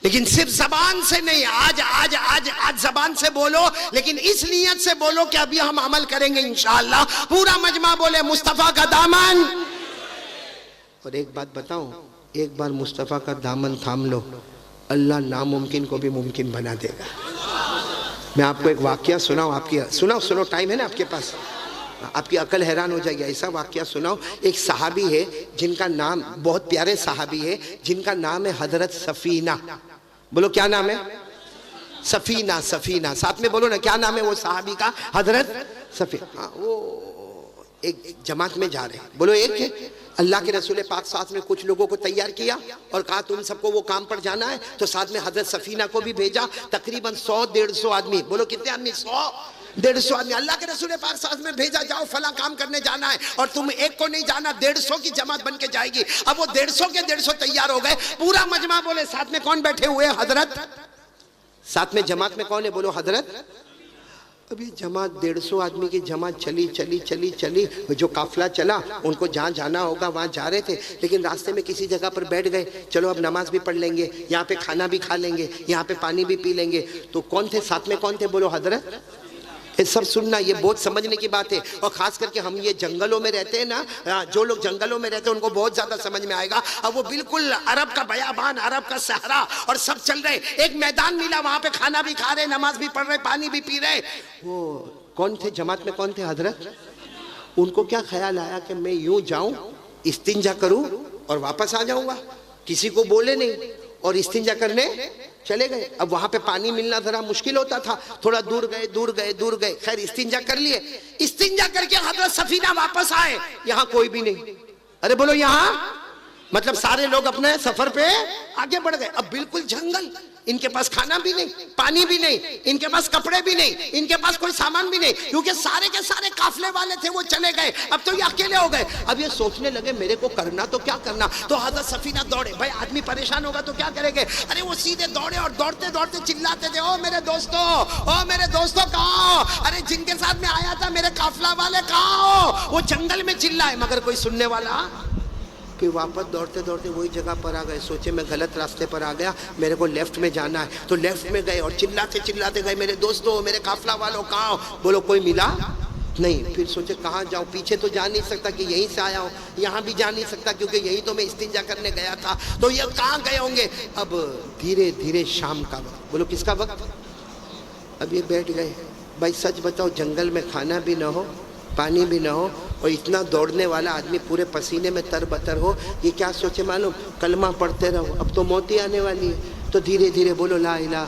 لیکن صرف زبان سے نہیں، آج زبان سے بولو، لیکن اس نیت سے بولو کہ ابھی ہم عمل کریں گے انشاءاللہ۔ پورا مجمع بولے مصطفیٰ کا دامن۔ اور ایک بات بتاؤں، ایک بار مصطفیٰ کا دامن تھام لو، اللہ ناممکن کو بھی ممکن بنا دے گا۔ میں آپ کو ایک واقعہ سناؤں، سنو ٹائم ہے نا آپ کے پاس، آپ کی عقل حیران ہو جائے گی۔ ایسا واقعہ سناؤ، ایک صحابی ہے جن کا نام، بہت پیارے صحابی ہے جن کا نام ہے حضرت سفینہ۔ بولو کیا نام ہے؟ سفینہ، ساتھ میں بولو نا، کیا نام ہے وہ صحابی کا؟ حضرت سفینہ۔ وہ ایک جماعت میں جا رہے ہیں، بولو ایک ہے۔ اللہ کے رسول پاک ساتھ میں کچھ لوگوں کو تیار کیا اور کہا تم سب کو وہ کام پر جانا ہے، تو ساتھ میں حضرت سفینہ کو بھی بھیجا۔ تقریباً 100-150 آدمی، بولو کتنے آدمی؟ 100-150 آدمی اللہ کے رسول پاک ساتھ میں بھیجا، جاؤ فلاں کام کرنے جانا ہے، اور تم ایک کو نہیں جانا، 150 کی جماعت بن کے جائے گی۔ اب وہ 150 کے 150 تیار ہو گئے۔ پورا مجمع بولے ساتھ میں کون بیٹھے ہوئے؟ حضرت۔ ساتھ میں جماعت میں کون ہے؟ بولو حضرت۔ اب یہ جماعت 150 آدمی کی جماعت چلی، جو قافلہ چلا ان کو جہاں جانا ہوگا وہاں جا رہے تھے، لیکن راستے میں کسی جگہ پر بیٹھ گئے، چلو اب نماز بھی پڑھ لیں گے، یہاں پہ کھانا بھی کھا لیں گے، یہاں پہ پانی بھی پی لیں گے۔ تو کون تھے ساتھ میں؟ کون تھے؟ بولو حضرت۔ یہ سب سننا، یہ بہت سمجھنے کی بات ہے، اور خاص کر کے ہم یہ جنگلوں میں رہتے ہیں نا، جو لوگ جنگلوں میں رہتے ہیں ان کو بہت زیادہ سمجھ میں آئے گا۔ اب وہ بالکل عرب کا بیابان، عرب کا صحرا، اور سب چل رہے، ایک میدان ملا، وہاں پہ کھانا بھی کھا رہے، نماز بھی پڑھ رہے، پانی بھی پی رہے۔ وہ کون تھے جماعت میں؟ کون تھے؟ حضرت۔ ان کو کیا خیال آیا کہ میں یوں جاؤں، استنجا کروں اور واپس آ جاؤں گا، کسی کو بولے نہیں، اور استنجا کرنے چلے گئے۔ اب وہاں پہ پانی ملنا ذرا مشکل ہوتا تھا، تھوڑا دور گئے، خیر استنجا کر لیے۔ استنجا کر کے حضرت سفینہ واپس آئے، یہاں کوئی بھی نہیں۔ ارے بولو یہاں، مطلب سارے لوگ اپنے سفر پہ آگے بڑھ گئے۔ اب بالکل جنگل، ان کے پاس کھانا بھی نہیں، پانی بھی نہیں، ان کے پاس کپڑے بھی نہیں، ان کے پاس کوئی سامان بھی نہیں، کیونکہ سارے کے سارے قافلے والے تھے وہ چلے گئے۔ اب تو یہ اکیلے ہو گئے۔ اب یہ سوچنے لگے میرے کو کرنا تو کیا کرنا۔ تو حضرت سفینہ دوڑے، بھائی آدمی پریشان ہوگا تو کیا کریں گے؟ ارے وہ سیدھے دوڑے اور دوڑتے چلاتے تھے، او میرے دوستو کہاں ہو؟ ارے جن کے ساتھ میں آیا تھا میرے قافلہ والے کہاں ہو؟ وہ جنگل میں چلائے، مگر کوئی سننے والا۔ کہ واپس دوڑتے وہی جگہ پر آ گئے، سوچے میں غلط راستے پر آ گیا، میرے کو لیفٹ میں جانا ہے، تو لیفٹ میں گئے اور چلاتے گئے، میرے دوستو، میرے قافلہ والوں کہاں ہو؟ بولو کوئی ملا نہیں۔ پھر سوچے کہاں جاؤں، پیچھے تو جا نہیں سکتا کہ یہیں سے آیا ہوں، یہاں بھی جا نہیں سکتا کیونکہ یہیں تو میں استنجا کرنے گیا تھا، تو یہ کہاں گئے ہوں گے؟ اب دھیرے شام کا وقت، بولو کس کا وقت؟ اب یہ بیٹھ گئے۔ بھائی سچ بتاؤ، جنگل میں کھانا بھی نہ ہو، پانی بھی نہ ہو، اور اتنا دوڑنے والا آدمی پورے پسینے میں تر بتر ہو، یہ کیا سوچے معلوم؟ کلمہ پڑھتے رہو، اب تو موت ہی آنے والی ہے، تو دھیرے بولو لا الہ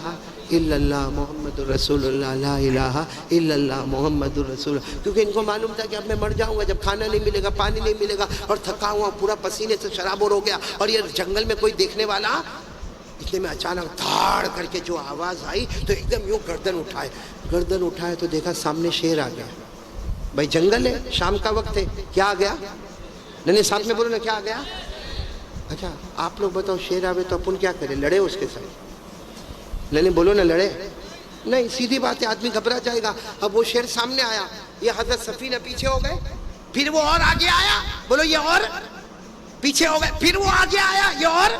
الا اللہ محمد الرسول اللہ، لا الہ الا اللہ محمد الرسول اللہ، کیونکہ ان کو معلوم تھا کہ اب میں مر جاؤں گا جب کھانا نہیں ملے گا، پانی نہیں ملے گا، اور تھکا ہوا پورا پسینے سے شرابور ہو گیا، اور یہ جنگل میں کوئی دیکھنے والا۔ اتنے میں اچانک دھاڑ کر کے جو آواز آئی تو ایک دم یوں گردن اٹھائے تو دیکھا سامنے شیر آ گیا۔ بھائی جنگل ہے، شام کا وقت ہے، کیا آ گیا؟ نہیں ساتھ میں بولو نا، کیا آ گیا؟ اچھا آپ لوگ بتاؤ، شیر آوے تو اپن کیا کریں؟ لڑے اس کے ساتھ؟ نہیں بولو نا، لڑے نہیں، سیدھی بات ہے، آدمی گھبرا جائے گا۔ اب وہ شیر سامنے آیا، یہ حضرت سفینہ پیچھے ہو گئے، پھر وہ اور آگے آیا، بولو یہ اور پیچھے ہو گئے، پھر وہ آگے آیا، یہ اور۔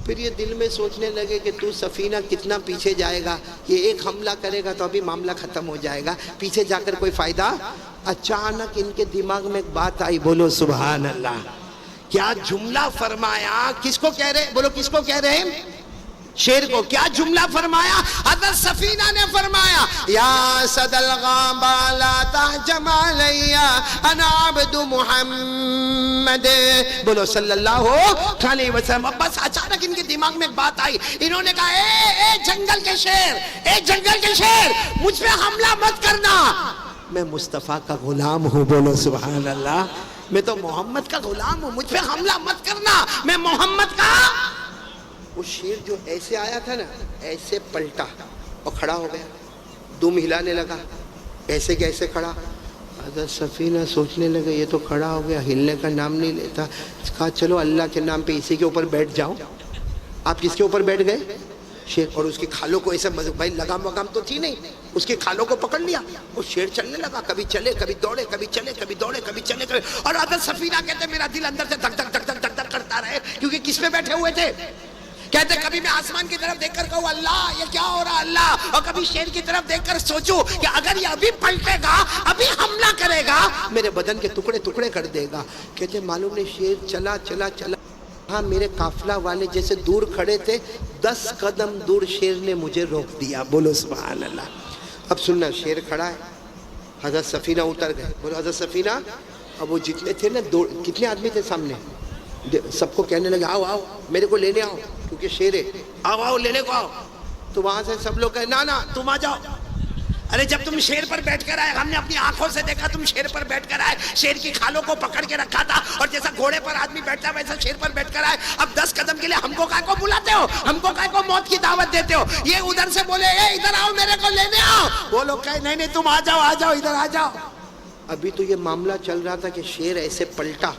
پھر یہ دل میں سوچنے لگے کہ تو سفینہ کتنا پیچھے جائے گا، یہ ایک حملہ کرے گا تو ابھی معاملہ ختم ہو جائے گا، پیچھے جا کر کوئی فائدہ۔ اچانک ان کے دماغ میں ایک بات آئی، بولو سبحان اللہ، کیا جملہ فرمایا؟ کس کو کہہ رہے؟ بولو کس کو کہہ رہے ہیں؟ شیر کو۔ کیا جملہ فرمایا؟ حضرت سفینہ نے فرمایا، یا صد الغابہ لا تحجم علی انا عبد محمد، بولو صلی اللہ علیہ وسلم۔ بس اچانک ان کے دماغ میں ایک بات آئی، انہوں نے کہا اے جنگل کے شیر، مجھ پہ حملہ مت کرنا، میں مصطفیٰ کا غلام ہوں، بولو سبحان اللہ، میں تو محمد کا غلام ہوں، مجھ پہ حملہ مت کرنا، میں محمد کا۔ وہ شیر جو ایسے آیا تھا نا، ایسے پلٹا اور کھڑا ہو گیا، دم ہلانے لگا، ایسے کیسے کھڑا؟ حضرت سفینہ سوچنے لگے یہ تو کھڑا ہو گیا، ہلنے کا نام نہیں لیتا، کہا چلو اللہ کے نام پہ اسی کے اوپر بیٹھ جاؤ۔ آپ کس کے اوپر بیٹھ گئے؟ شیر، اور اس کی کھالوں کو ایسے، بھائی لگام وگام تو تھی نہیں، اس کی کھالوں کو پکڑ لیا، وہ شیر چلنے لگا، کبھی چلے کبھی دوڑے، کبھی چلے کبھی دوڑے، کبھی چلے کبھی، اور حضرت سفینہ کہتے میرا دل اندر سے دھک دھک دھک دھک دھک دھک کرتا رہے، کیونکہ کس پہ بیٹھے ہوئے تھے؟ کہتے کبھی میں آسمان کی طرف دیکھ کر کہوں اللہ یہ کیا ہو رہا اللہ، اور کبھی شیر کی طرف دیکھ کر سوچوں کہ اگر یہ ابھی پلٹے گا، ابھی حملہ کرے گا، میرے بدن کے ٹکڑے ٹکڑے کر دے گا۔ کہتے معلوم نہیں شیر چلا چلا چلا، ہاں میرے قافلہ والے جیسے دور کھڑے تھے، 10 قدم دور شیر نے مجھے روک دیا۔ بولو سبحان اللہ۔ اب سننا، شیر کھڑا ہے، حضرت سفینہ اتر گئے۔ بولو حضرت سفینہ۔ اب وہ جتنے تھے نا، کتنے آدمی تھے سامنے، سب کو کہنے لگے آؤ آؤ میرے کو لینے آؤ، کیونکہ شیر ہے، آؤ آؤ لینے کو آؤ۔ تو وہاں سے سب لوگ کہے نا تم آ جاؤ۔ ارے جب تم شیر پر بیٹھ کر آئے، ہم نے اپنی آنکھوں سے دیکھا تم شیر پر بیٹھ کر آئے، شیر کی کھالوں کو پکڑ کے رکھا تھا، اور جیسا گھوڑے پر آدمی بیٹھتا ہے ویسا شیر پر بیٹھ کر آئے۔ اب 10 قدم کے لیے ہم کو کائے کو بلاتے ہو، ہم کو کائے کو موت کی دعوت دیتے ہو؟ یہ ادھر سے بولے اے ادھر آؤ میرے کو لینے آؤ، وہ لوگ کہے نہیں نہیں تم آ جاؤ ادھر آ جاؤ۔ ابھی تو یہ معاملہ چل رہا تھا کہ شیر ایسے پلٹا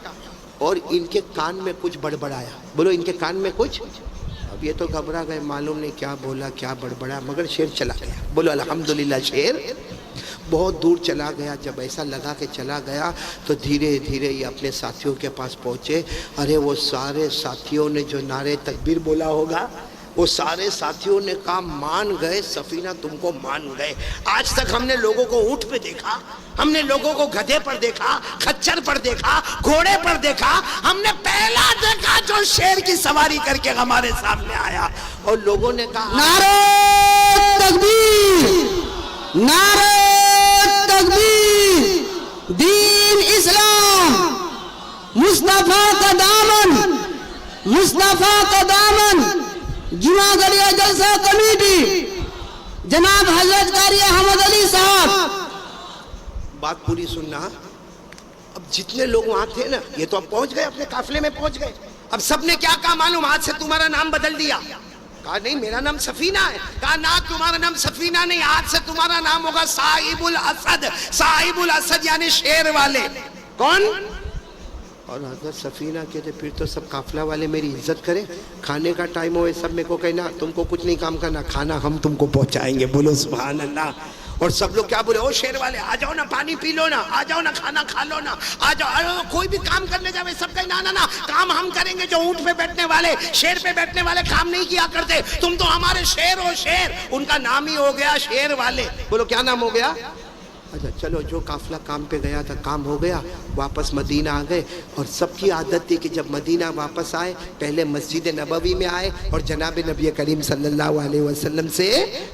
اور ان کے کان میں کچھ بڑبڑایا۔ بولو ان کے کان میں کچھ، اب یہ تو گھبرا گئے، معلوم نہیں کیا بولا کیا بڑبڑایا، مگر شیر چلا گیا۔ بولو الحمدللہ، شیر بہت دور چلا گیا۔ جب ایسا لگا کہ چلا گیا تو دھیرے دھیرے یہ اپنے ساتھیوں کے پاس پہنچے۔ ارے وہ سارے ساتھیوں نے جو نعرے تکبیر بولا ہوگا، وہ سارے ساتھیوں نے کہا مان گئے سفینہ، تم کو مان گئے۔ آج تک ہم نے لوگوں کو اونٹ پہ دیکھا، ہم نے لوگوں کو گدھے پر دیکھا، کھچر پر دیکھا، گھوڑے پر دیکھا، ہم نے پہلا دیکھا جو شیر کی سواری کر کے ہمارے سامنے آیا۔ اور لوگوں نے کہا نعرہ تکبیر، نعرہ تکبیر، دین اسلام، مصطفیٰ کا دامن، مصطفیٰ کا دامن۔ جمعہ گڑیا جلسہ کمیٹی جناب حضرت قاری احمد علی صاحب۔ بات پوری سننا۔ اب جتنے لوگ وہاں تھے نا، یہ تو اب پہنچ گئے، اپنے قافلے میں پہنچ گئے۔ اب سب نے کیا کہا معلوم؟ آج سے تمہارا نام بدل دیا۔ کہا نہیں میرا نام سفینہ ہے۔ کہا نہ تمہارا نام سفینہ نہیں، آج سے تمہارا نام ہوگا صاحب الاسد۔ صاحب الاسد یعنی شیر والے۔ کون؟ اور حضرت سفینہ کہتے پھر تو سب قافلہ والے میری عزت کریں، کھانے کا ٹائم ہوئے سب میں کو کہنا تم کو کچھ نہیں کام کرنا، کھانا ہم تم کو پہنچائیں گے۔ بولو سبحان اللہ۔ اور سب لوگ کیا بولے؟ او شیر والے آ جاؤ نا، پانی پی لو نا، آ جاؤ نا، کھانا کھا لو نا، آ جاؤ۔ کوئی بھی کام کرنے جاوے سب کہیں نا کام ہم کریں گے، جو اونٹ پہ بیٹھنے والے، شیر پہ بیٹھنے والے کام نہیں کیا کرتے، تم تو ہمارے شیر ہو۔ شیر ان کا نام ہی ہو گیا شیر والے۔ بولو کیا نام ہو گیا؟ اچھا چلو، جو قافلہ کام پہ گیا تھا کام ہو گیا، واپس مدینہ آ گئے۔ اور سب کی عادت تھی کہ جب مدینہ واپس آئے پہلے مسجد نبوی میں آئے اور جناب نبی کریم صلی اللہ علیہ وسلم سے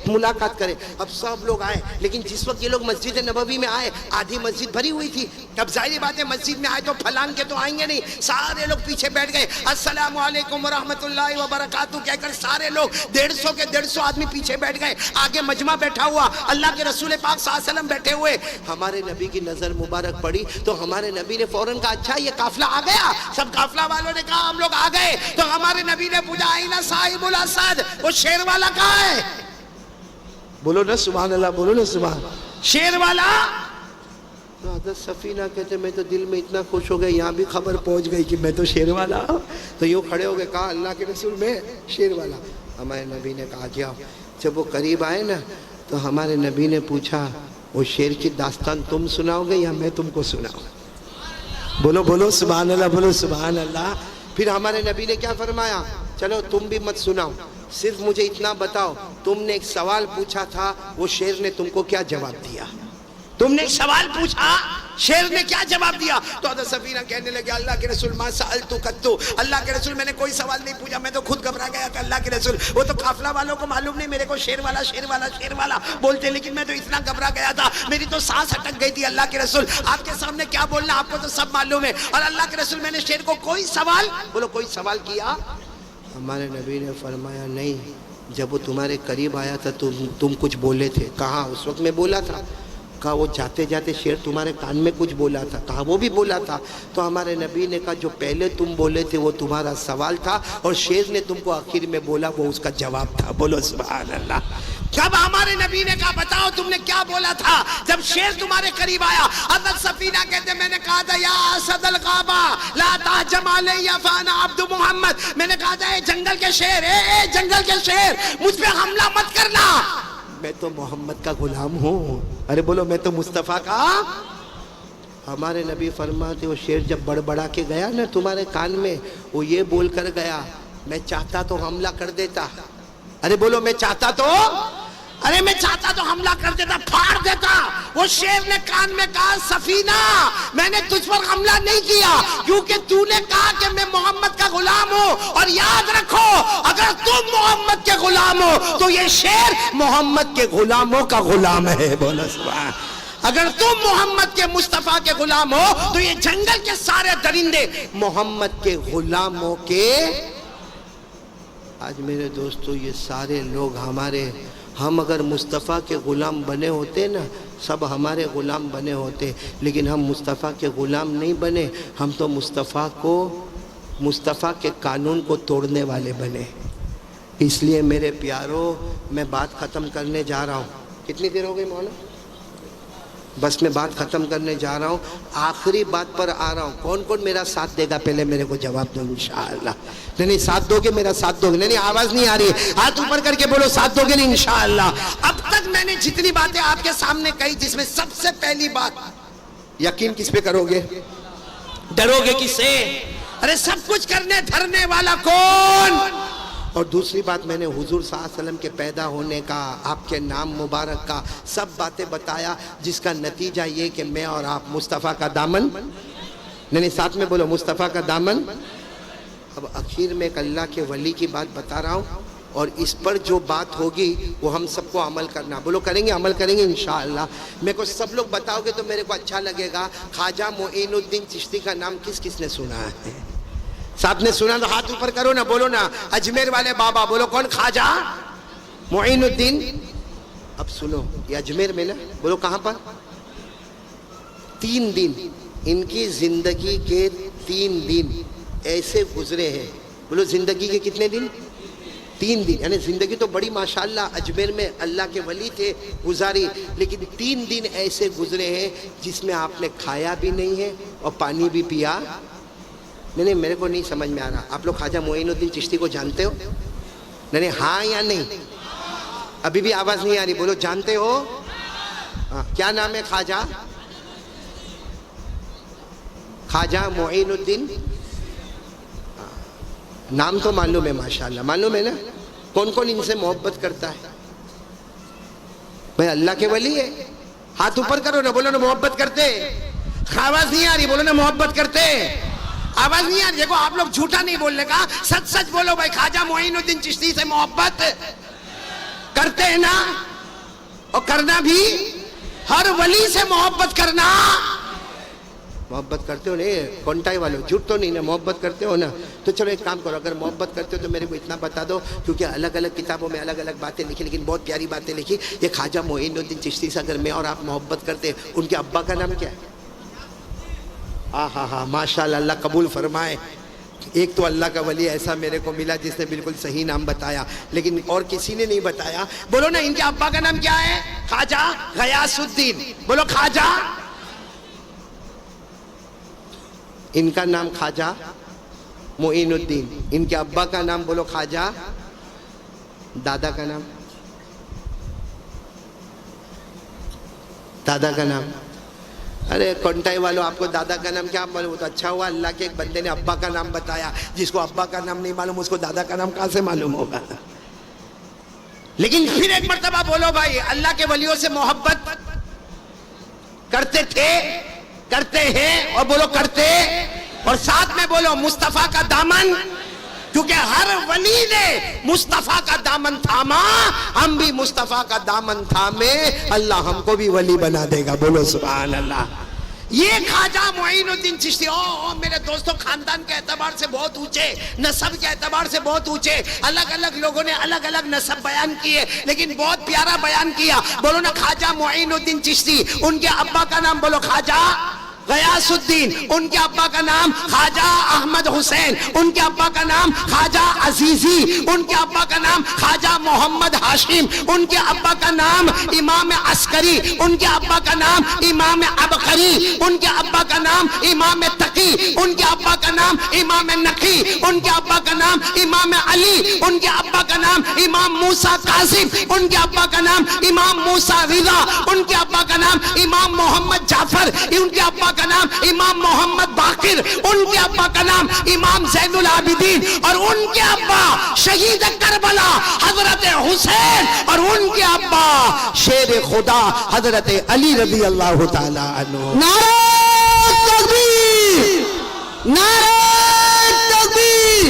ملاقات کرے۔ اب سب لوگ آئے، لیکن جس وقت یہ لوگ مسجد نبوی میں آئے آدھی مسجد بھری ہوئی تھی۔ اب ظاہری بات ہے مسجد میں آئے تو پھلان کے تو آئیں گے نہیں، سارے لوگ پیچھے بیٹھ گئے۔ السلام علیکم ورحمۃ اللہ وبرکاتہ کہہ کر سارے لوگ 150 کے 150 آدمی پیچھے بیٹھ گئے۔ آگے مجمع بیٹھا ہوا، اللہ کے رسول پاک صلی اللہ علیہ وسلم بیٹھے ہوئے۔ ہمارے نبی کی نظر مبارک پڑی تو ہمارے نبی نے فوراً کہا اچھا یہ قافلہ آ گیا؟ سب قافلہ والوں نے کہا ہم لوگ آ گئے۔ تو ہمارے نبی نے پوچھا آئینہ صاحب الاسد، وہ شیر والا کہاں ہے؟ بولو نا سبحان اللہ، بولو نا سبحان۔ شیر والا؟ تو حضرت سفینہ کہتے میں تو دل میں اتنا خوش ہو گئے، یہاں بھی خبر پہنچ گئی کہ میں تو شیر والا ہوں۔ تو یوں کھڑے ہو گئے، کہا اللہ کے رسول میں شیر والا۔ ہمارے نبی نے کہا جاؤ۔ جب وہ قریب آئے نا تو ہمارے نبی نے پوچھا وہ شیر کی داستان تم سناؤ گے یا میں تم کو سناؤں؟ بولو بولو سبحان اللہ، بولو سبحان اللہ۔ پھر ہمارے نبی نے کیا فرمایا؟ چلو تم بھی مت سناؤ، صرف مجھے اتنا بتاؤ تم نے ایک سوال پوچھا تھا، وہ شیر نے تم کو کیا جواب دیا؟ تم نے ایک سوال پوچھا، شیر نے کیا جواب دیا؟ تو حضرت سفینہ کہنے لگے اللہ کے رسول ما سألتو قطو، اللہ کے رسول میں نے کوئی سوال نہیں پوچھا، میں تو خود گھبرا گیا کہ اللہ کے رسول وہ تو قافلہ والوں کو معلوم نہیں میرے کو شیر والا شیر والا شیر والا بولتے، لیکن میں تو اتنا گھبرا گیا تھا میری تو سانس اٹک گئی تھی۔ اللہ کے رسول آپ کے سامنے کیا بولنا، آپ کو تو سب معلوم ہے۔ اور اللہ کے رسول میں نے شیر کو کوئی سوال، بولو کوئی سوال کیا؟ ہمارے نبی نے فرمایا نہیں، جب وہ تمہارے قریب آیا تھا تم کچھ بولے تھے۔ کہا اس وقت میں بولا تھا؟ کہا وہ جاتے جاتے شیر تمہارے کان میں کچھ بولا تھا؟ کہا وہ بھی بولا تھا۔ تو ہمارے نبی نے کہا جو پہلے تم بولے تھے وہ تمہارا سوال تھا اور شیر نے تم کو آخر میں بولا وہ اس کا جواب تھا۔ بولو سبحان اللہ۔ جب ہمارے نبی نے کہا بتاؤ تم نے کیا بولا تھا جب شیر تمہارے قریب آیا؟ حضرت سفینہ کہتے میں نے کہا تھا یا اسد الغابہ لا تہجم علی فانا عبد محمد، میں نے کہا تھا اے جنگل کے شیر، اے جنگل کے شیر مجھ پہ حملہ مت کرنا، میں تو محمد کا غلام ہوں۔ ارے بولو میں تو مصطفیٰ کا۔ ہمارے نبی فرماتے وہ شیر جب بڑبڑا کے گیا نا تمہارے کان میں، وہ یہ بول کر گیا میں چاہتا تو حملہ کر دیتا. ارے بولو میں چاہتا تو حملہ کر دیتا, پھاڑ دیتا. وہ شیر نے کان میں کہا سفینہ میں نے تجھ پر حملہ نہیں کیا کیونکہ تو نے کہا کہ میں محمد کا غلام ہوں, اور یاد رکھو اگر تم محمد کے غلام ہو تو یہ شیر محمد کے غلاموں کا غلام ہے. بولو سبحان. اگر تم محمد کے مصطفیٰ کے غلام ہو تو یہ جنگل کے سارے درندے محمد کے غلاموں کے. آج میرے دوستو یہ سارے لوگ ہم اگر مصطفیٰ کے غلام بنے ہوتے نا, سب ہمارے غلام بنے ہوتے, لیکن ہم مصطفیٰ کے غلام نہیں بنے, ہم تو مصطفیٰ کے قانون کو توڑنے والے بنے. اس لیے میرے پیارو میں بات ختم کرنے جا رہا ہوں. کتنی دیر ہو گئی مولانا؟ بس میں بات ختم کرنے جا رہا ہوں, آخری بات پر آ رہا ہوں. کون کون میرا ساتھ دے گا پہلے میرے کو جواب دو انشاءاللہ. نہیں ساتھ دو گے, میرا ساتھ دو گے؟ نہیں آواز نہیں آ رہی ہے, ہاتھ اوپر کر کے بولو ساتھ دو گے نہیں انشاءاللہ. اب تک میں نے جتنی باتیں آپ کے سامنے کہی, جس میں سب سے پہلی بات, یقین کس پہ کرو گے؟ ڈرو گے کس سے؟ ارے سب کچھ کرنے دھرنے والا کون؟ اور دوسری بات میں نے حضور صلی اللہ علیہ وسلم کے پیدا ہونے کا, آپ کے نام مبارک کا, سب باتیں بتایا, جس کا نتیجہ یہ کہ میں اور آپ مصطفیٰ کا دامن. نہیں ساتھ میں بولو مصطفیٰ کا دامن. اب اخیر میں ایک اللہ کے ولی کی بات بتا رہا ہوں, اور اس پر جو بات ہوگی وہ ہم سب کو عمل کرنا. بولو کریں گے, عمل کریں گے انشاءاللہ. میرے کو سب لوگ بتاؤ گے تو میرے کو اچھا لگے گا. خواجہ معین الدین چشتی کا نام کس کس نے سنا ہے؟ ساتھ نے سنا تو ہاتھ اوپر کرو نا, بولو نا اجمیر والے بابا. بولو کون؟ خواجہ معین الدین. اب سنو, یہ اجمیر میں نا, بولو کہاں پر؟ 3 دن ان کی زندگی کے 3 دن ایسے گزرے ہیں. بولو زندگی کے کتنے دن؟ 3 دن. یعنی زندگی تو بڑی ماشاءاللہ اجمیر میں اللہ کے ولی تھے گزاری, لیکن 3 دن ایسے گزرے ہیں جس میں آپ نے کھایا بھی نہیں ہے اور پانی بھی پیا. نہیں میرے کو نہیں سمجھ میں آ رہا, آپ لوگ خواجہ معین الدین چشتی کو جانتے ہو؟ نہیں ہاں یا نہیں؟ ابھی بھی آواز نہیں آ رہی, بولو جانتے ہو؟ کیا نام ہے خواجہ معین الدین؟ نام تو معلوم ہے ماشاءاللہ, معلوم ہے نا. کون کون ان سے محبت کرتا ہے؟ بھائی اللہ کے ولی ہے, ہاتھ اوپر کرو نا, بولو نا محبت کرتے. آواز نہیں آ رہی, بولو نا محبت کرتے. آواز نہیں آ رہی. دیکھو آپ لوگ جھوٹا نہیں بولنے کا, سچ سچ بولو بھائی. خواجہ معین الدین چشتی سے محبت کرتے ہیں نا, اور کرنا بھی, ہر ولی سے محبت کرنا. محبت کرتے ہو نہیں کونٹائی والوں, جھوٹ تو نہیں نا, محبت کرتے ہو نا. تو چلو ایک کام کرو, اگر محبت کرتے ہو تو میرے کو اتنا بتا دو, کیونکہ الگ الگ کتابوں میں الگ الگ باتیں لکھی, لیکن بہت پیاری باتیں لکھی. یہ خواجہ معین الدین چشتی سے اگر میں اور آپ محبت کرتے, ان کے ابا کا نام کیا ہے؟ ہاں ماشاءاللہ, اللہ قبول فرمائے. ایک تو اللہ کا ولی ایسا میرے کو ملا جس نے بالکل صحیح نام بتایا, لیکن اور کسی نے نہیں بتایا. بولو نا ان کے ابا کا نام کیا ہے؟ خواجہ غیاث الدین. بولو خواجہ. ان کا نام خواجہ معین الدین, ان کے ابا کا نام بولو خواجہ. دادا کا نام؟ دادا کا نام؟ ارے کونٹائی والوں, آپ کو دادا کا نام کیا معلوم؟ تو اچھا ہوا اللہ کے ایک بندے نے ابا کا نام بتایا. جس کو ابا کا نام نہیں معلوم اس کو دادا کا نام کہاں سے معلوم ہوگا؟ لیکن پھر ایک مرتبہ بولو بھائی, اللہ کے ولیوں سے محبت کرتے تھے, کرتے ہیں, اور بولو کرتے, اور ساتھ میں بولو مصطفیٰ کا دامن. کیونکہ ہر ولی نے مصطفیٰ کا دامن تھاما, ہم بھی مصطفیٰ کا دامن تھامے, اللہ ہم کو بھی ولی بنا دے گا. بولو سبحان اللہ. یہ خواجہ معین الدین چشتی میرے دوستوں خاندان کے اعتبار سے بہت اونچے, نسب کے اعتبار سے بہت اونچے. الگ الگ لوگوں نے الگ الگ نسب بیان کیے, لیکن بہت پیارا بیان کیا. بولو نا خواجہ معین الدین چشتی, ان کے ابا کا نام بولو خواجہ غیاث الدین, ان کے ابا کا نام خواجہ احمد حسین, ان کے ابا کا نام خواجہ عزیزی, ان کے ابا کا نام خواجہ محمد ہاشم, ان کے ابا کا نام امام عسکری, ان کے ابا کا نام امام عبقری, ان کے ابا کا نام امام تقی, ان کے ابا کا نام امام نقی, ان کے ابا کا نام امام علی, ان کے ابا کا نام امام موسیٰ کاظم, ان کے ابا کا نام امام موسیٰ رضا, ان کے ابا کا نام امام محمد جعفر, ان کے ابا کا نام امام محمد باقر، ان کے ابا کا نام امام زین العابدین، اور ان کے ابا شہید کربلا حضرت حسین، اور ان کے ابا شیر خدا حضرت علی رضی اللہ تعالی عنہ۔ نعرہ تکبیر، نعرہ تکبیر،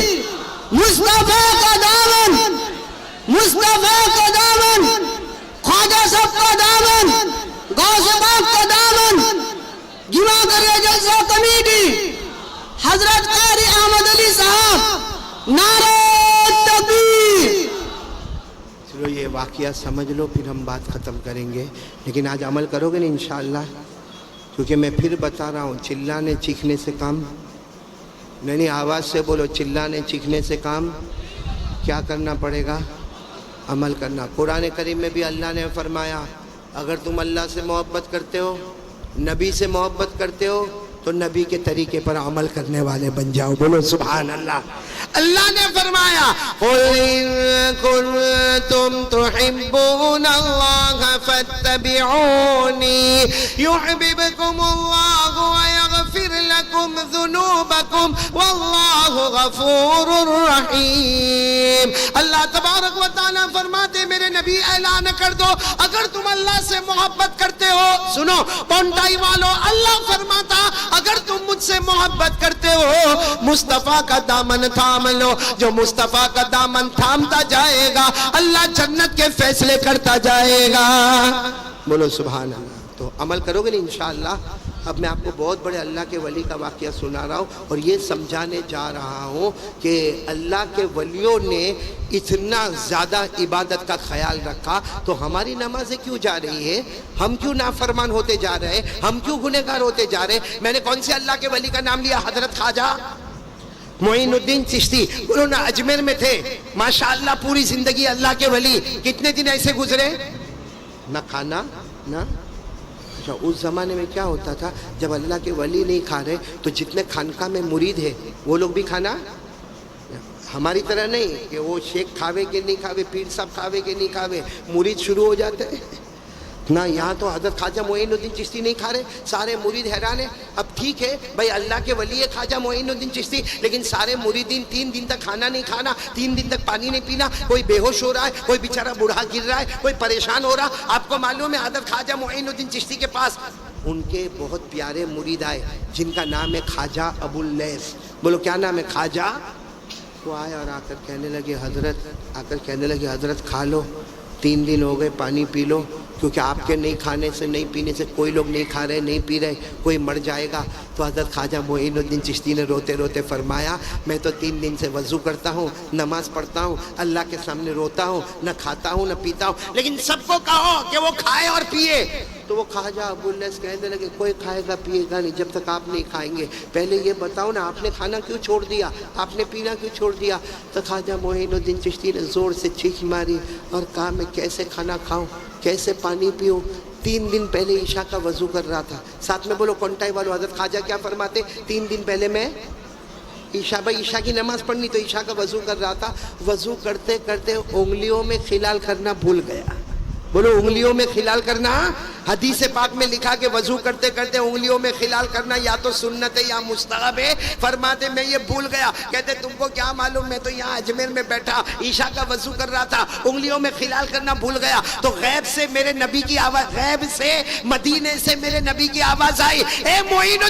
مصطفیٰ کا دامن، مصطفیٰ کا دامن، خواجہ صاحب کا دامن، غوث پاک کا دامن، جمعہ گریہ جلسہ کمیٹی حضرت قاری احمد علی صاحب، نعرہ تکبیر۔ چلو یہ واقعہ سمجھ لو، پھر ہم بات ختم کریں گے، لیکن آج عمل کرو گے نا انشاءاللہ؟ کیونکہ میں پھر بتا رہا ہوں، چلانے چیخنے سے کام نہیں، آواز سے بولو، چلانے چیخنے سے کام کیا کرنا پڑے گا؟ عمل کرنا۔ قرآن کریم میں بھی اللہ نے فرمایا اگر تم اللہ سے محبت کرتے ہو، نبی سے محبت کرتے ہو، تو نبی کے طریقے پر عمل کرنے والے بن جاؤ۔ بولو سبحان اللہ۔ اللہ نے فرمایا قُلْ إِن كُنتُمْ تُحِبُّونَ اللَّهَ فَاتَّبِعُونِي يُحْبِبْكُمُ اللَّهُ وَيَغْفِرْ لَكُمْ ذُنُوبَكُمْ وَاللَّهُ غَفُورٌ رَحِيمٌ۔ اللہ تبارک و تعالیٰ فرماتے میرے نبی اعلان کر دو اگر تم اللہ سے محبت کرتے ہو، سنو پونٹائی والو، اللہ فرماتا اگر تم مجھ سے محبت کرتے ہو مصطفیٰ کا دامن تھام لو۔ جو مصطفیٰ کا دامن تھامتا جائے گا اللہ جنت کے فیصلے کرتا جائے گا۔ بولو سبحان اللہ۔ تو عمل کرو گے نا انشاءاللہ۔ اب میں آپ کو بہت بڑے اللہ کے ولی کا واقعہ سنا رہا ہوں اور یہ سمجھانے جا رہا ہوں کہ اللہ کے ولیوں نے اتنا زیادہ عبادت کا خیال رکھا تو ہماری نمازیں کیوں جا رہی ہے؟ ہم کیوں نافرمان ہوتے جا رہے ہیں؟ ہم کیوں گنہگار ہوتے جا رہے ہیں؟ میں نے کون سے اللہ کے ولی کا نام لیا؟ حضرت خواجہ معین الدین چشتی، انہوں نے اجمیر میں تھے، ماشاءاللہ پوری زندگی اللہ کے ولی، کتنے دن ایسے گزرے؟ نہ کھانا نہ۔ اس زمانے میں کیا ہوتا تھا جب اللہ کے ولی نہیں کھا رہے تو جتنے خانقاہ میں مرید ہیں وہ لوگ بھی کھانا، ہماری طرح نہیں کہ وہ شیخ کھاوے کے نہیں کھاوے، پیر صاحب کھاوے کے نہیں کھاوے، مرید شروع ہو جاتے ہیں نہ۔ یہاں تو حضرت خواجہ معین الدین چشتی نہیں کھا رہے، سارے مرید حیران ہیں۔ اب ٹھیک ہے بھائی اللہ کے ولی ہے خواجہ معین الدین چشتی، لیکن سارے مریدین 3 دن تک کھانا نہیں کھانا، 3 دن تک پانی نہیں پینا، کوئی بے ہوش ہو رہا ہے، کوئی بیچارہ بوڑھا گر رہا ہے، کوئی پریشان ہو رہا۔ آپ کو معلوم ہے حضرت خواجہ معین الدین چشتی کے پاس ان کے بہت پیارے مرید آئے جن کا نام ہے خواجہ ابو اللیث۔ بولو کیا نام ہے؟ خواجہ۔ وہ آئے اور آ کر کہنے لگے حضرت کھا لو، 3 دن ہو گئے، پانی پی لو، کیونکہ آپ کے نہیں کھانے سے نہیں پینے سے کوئی لوگ نہیں کھا رہے نہیں پی رہے، کوئی مر جائے گا۔ تو حضرت خواجہ معین الدین چشتی نے روتے روتے فرمایا میں تو 3 دن سے وضو کرتا ہوں، نماز پڑھتا ہوں، اللہ کے سامنے روتا ہوں، نہ کھاتا ہوں نہ پیتا ہوں، لیکن سب کو کہو کہ وہ کھائے اور پیے۔ تو وہ خواجہ ابو اللیث کہنے لگے کوئی کھائے گا پیے گا نہیں جب تک آپ نہیں کھائیں گے، پہلے یہ بتاؤ نا آپ نے کھانا کیوں چھوڑ دیا، آپ نے پینا کیوں چھوڑ دیا؟ تو خواجہ معین الدین چشتی نے زور سے چیخ ماری اور کہا میں کیسے کھانا کھاؤں، کیسے پانی پیوں؟ 3 دن پہلے عشاء کا وضو کر رہا تھا۔ ساتھ میں بولو کونٹائی والو، حضرت خواجہ کیا فرماتے؟ 3 دن پہلے میں عشاء کی نماز پڑھنی تو عشاء کا وضو کر رہا تھا، وضو کرتے کرتے انگلیوں میں خلال کرنا بھول گیا۔ بولو انگلیوں میں خلال کرنا، حدیث پاک میں لکھا کہ وضو کرتے کرتے انگلیوں میں خلال کرنا یا تو سنت ہے یا مستحب ہے۔ فرماتے میں یہ بھول گیا، کہتے تم کو کیا معلوم، میں تو یہاں اجمیر میں بیٹھا عشاء کا وضو کر رہا تھا، انگلیوں میں خلال کرنا بھول گیا۔ تو غیب سے میرے نبی کی آواز، غیب سے مدینے سے میرے نبی کی آواز آئی، اے معین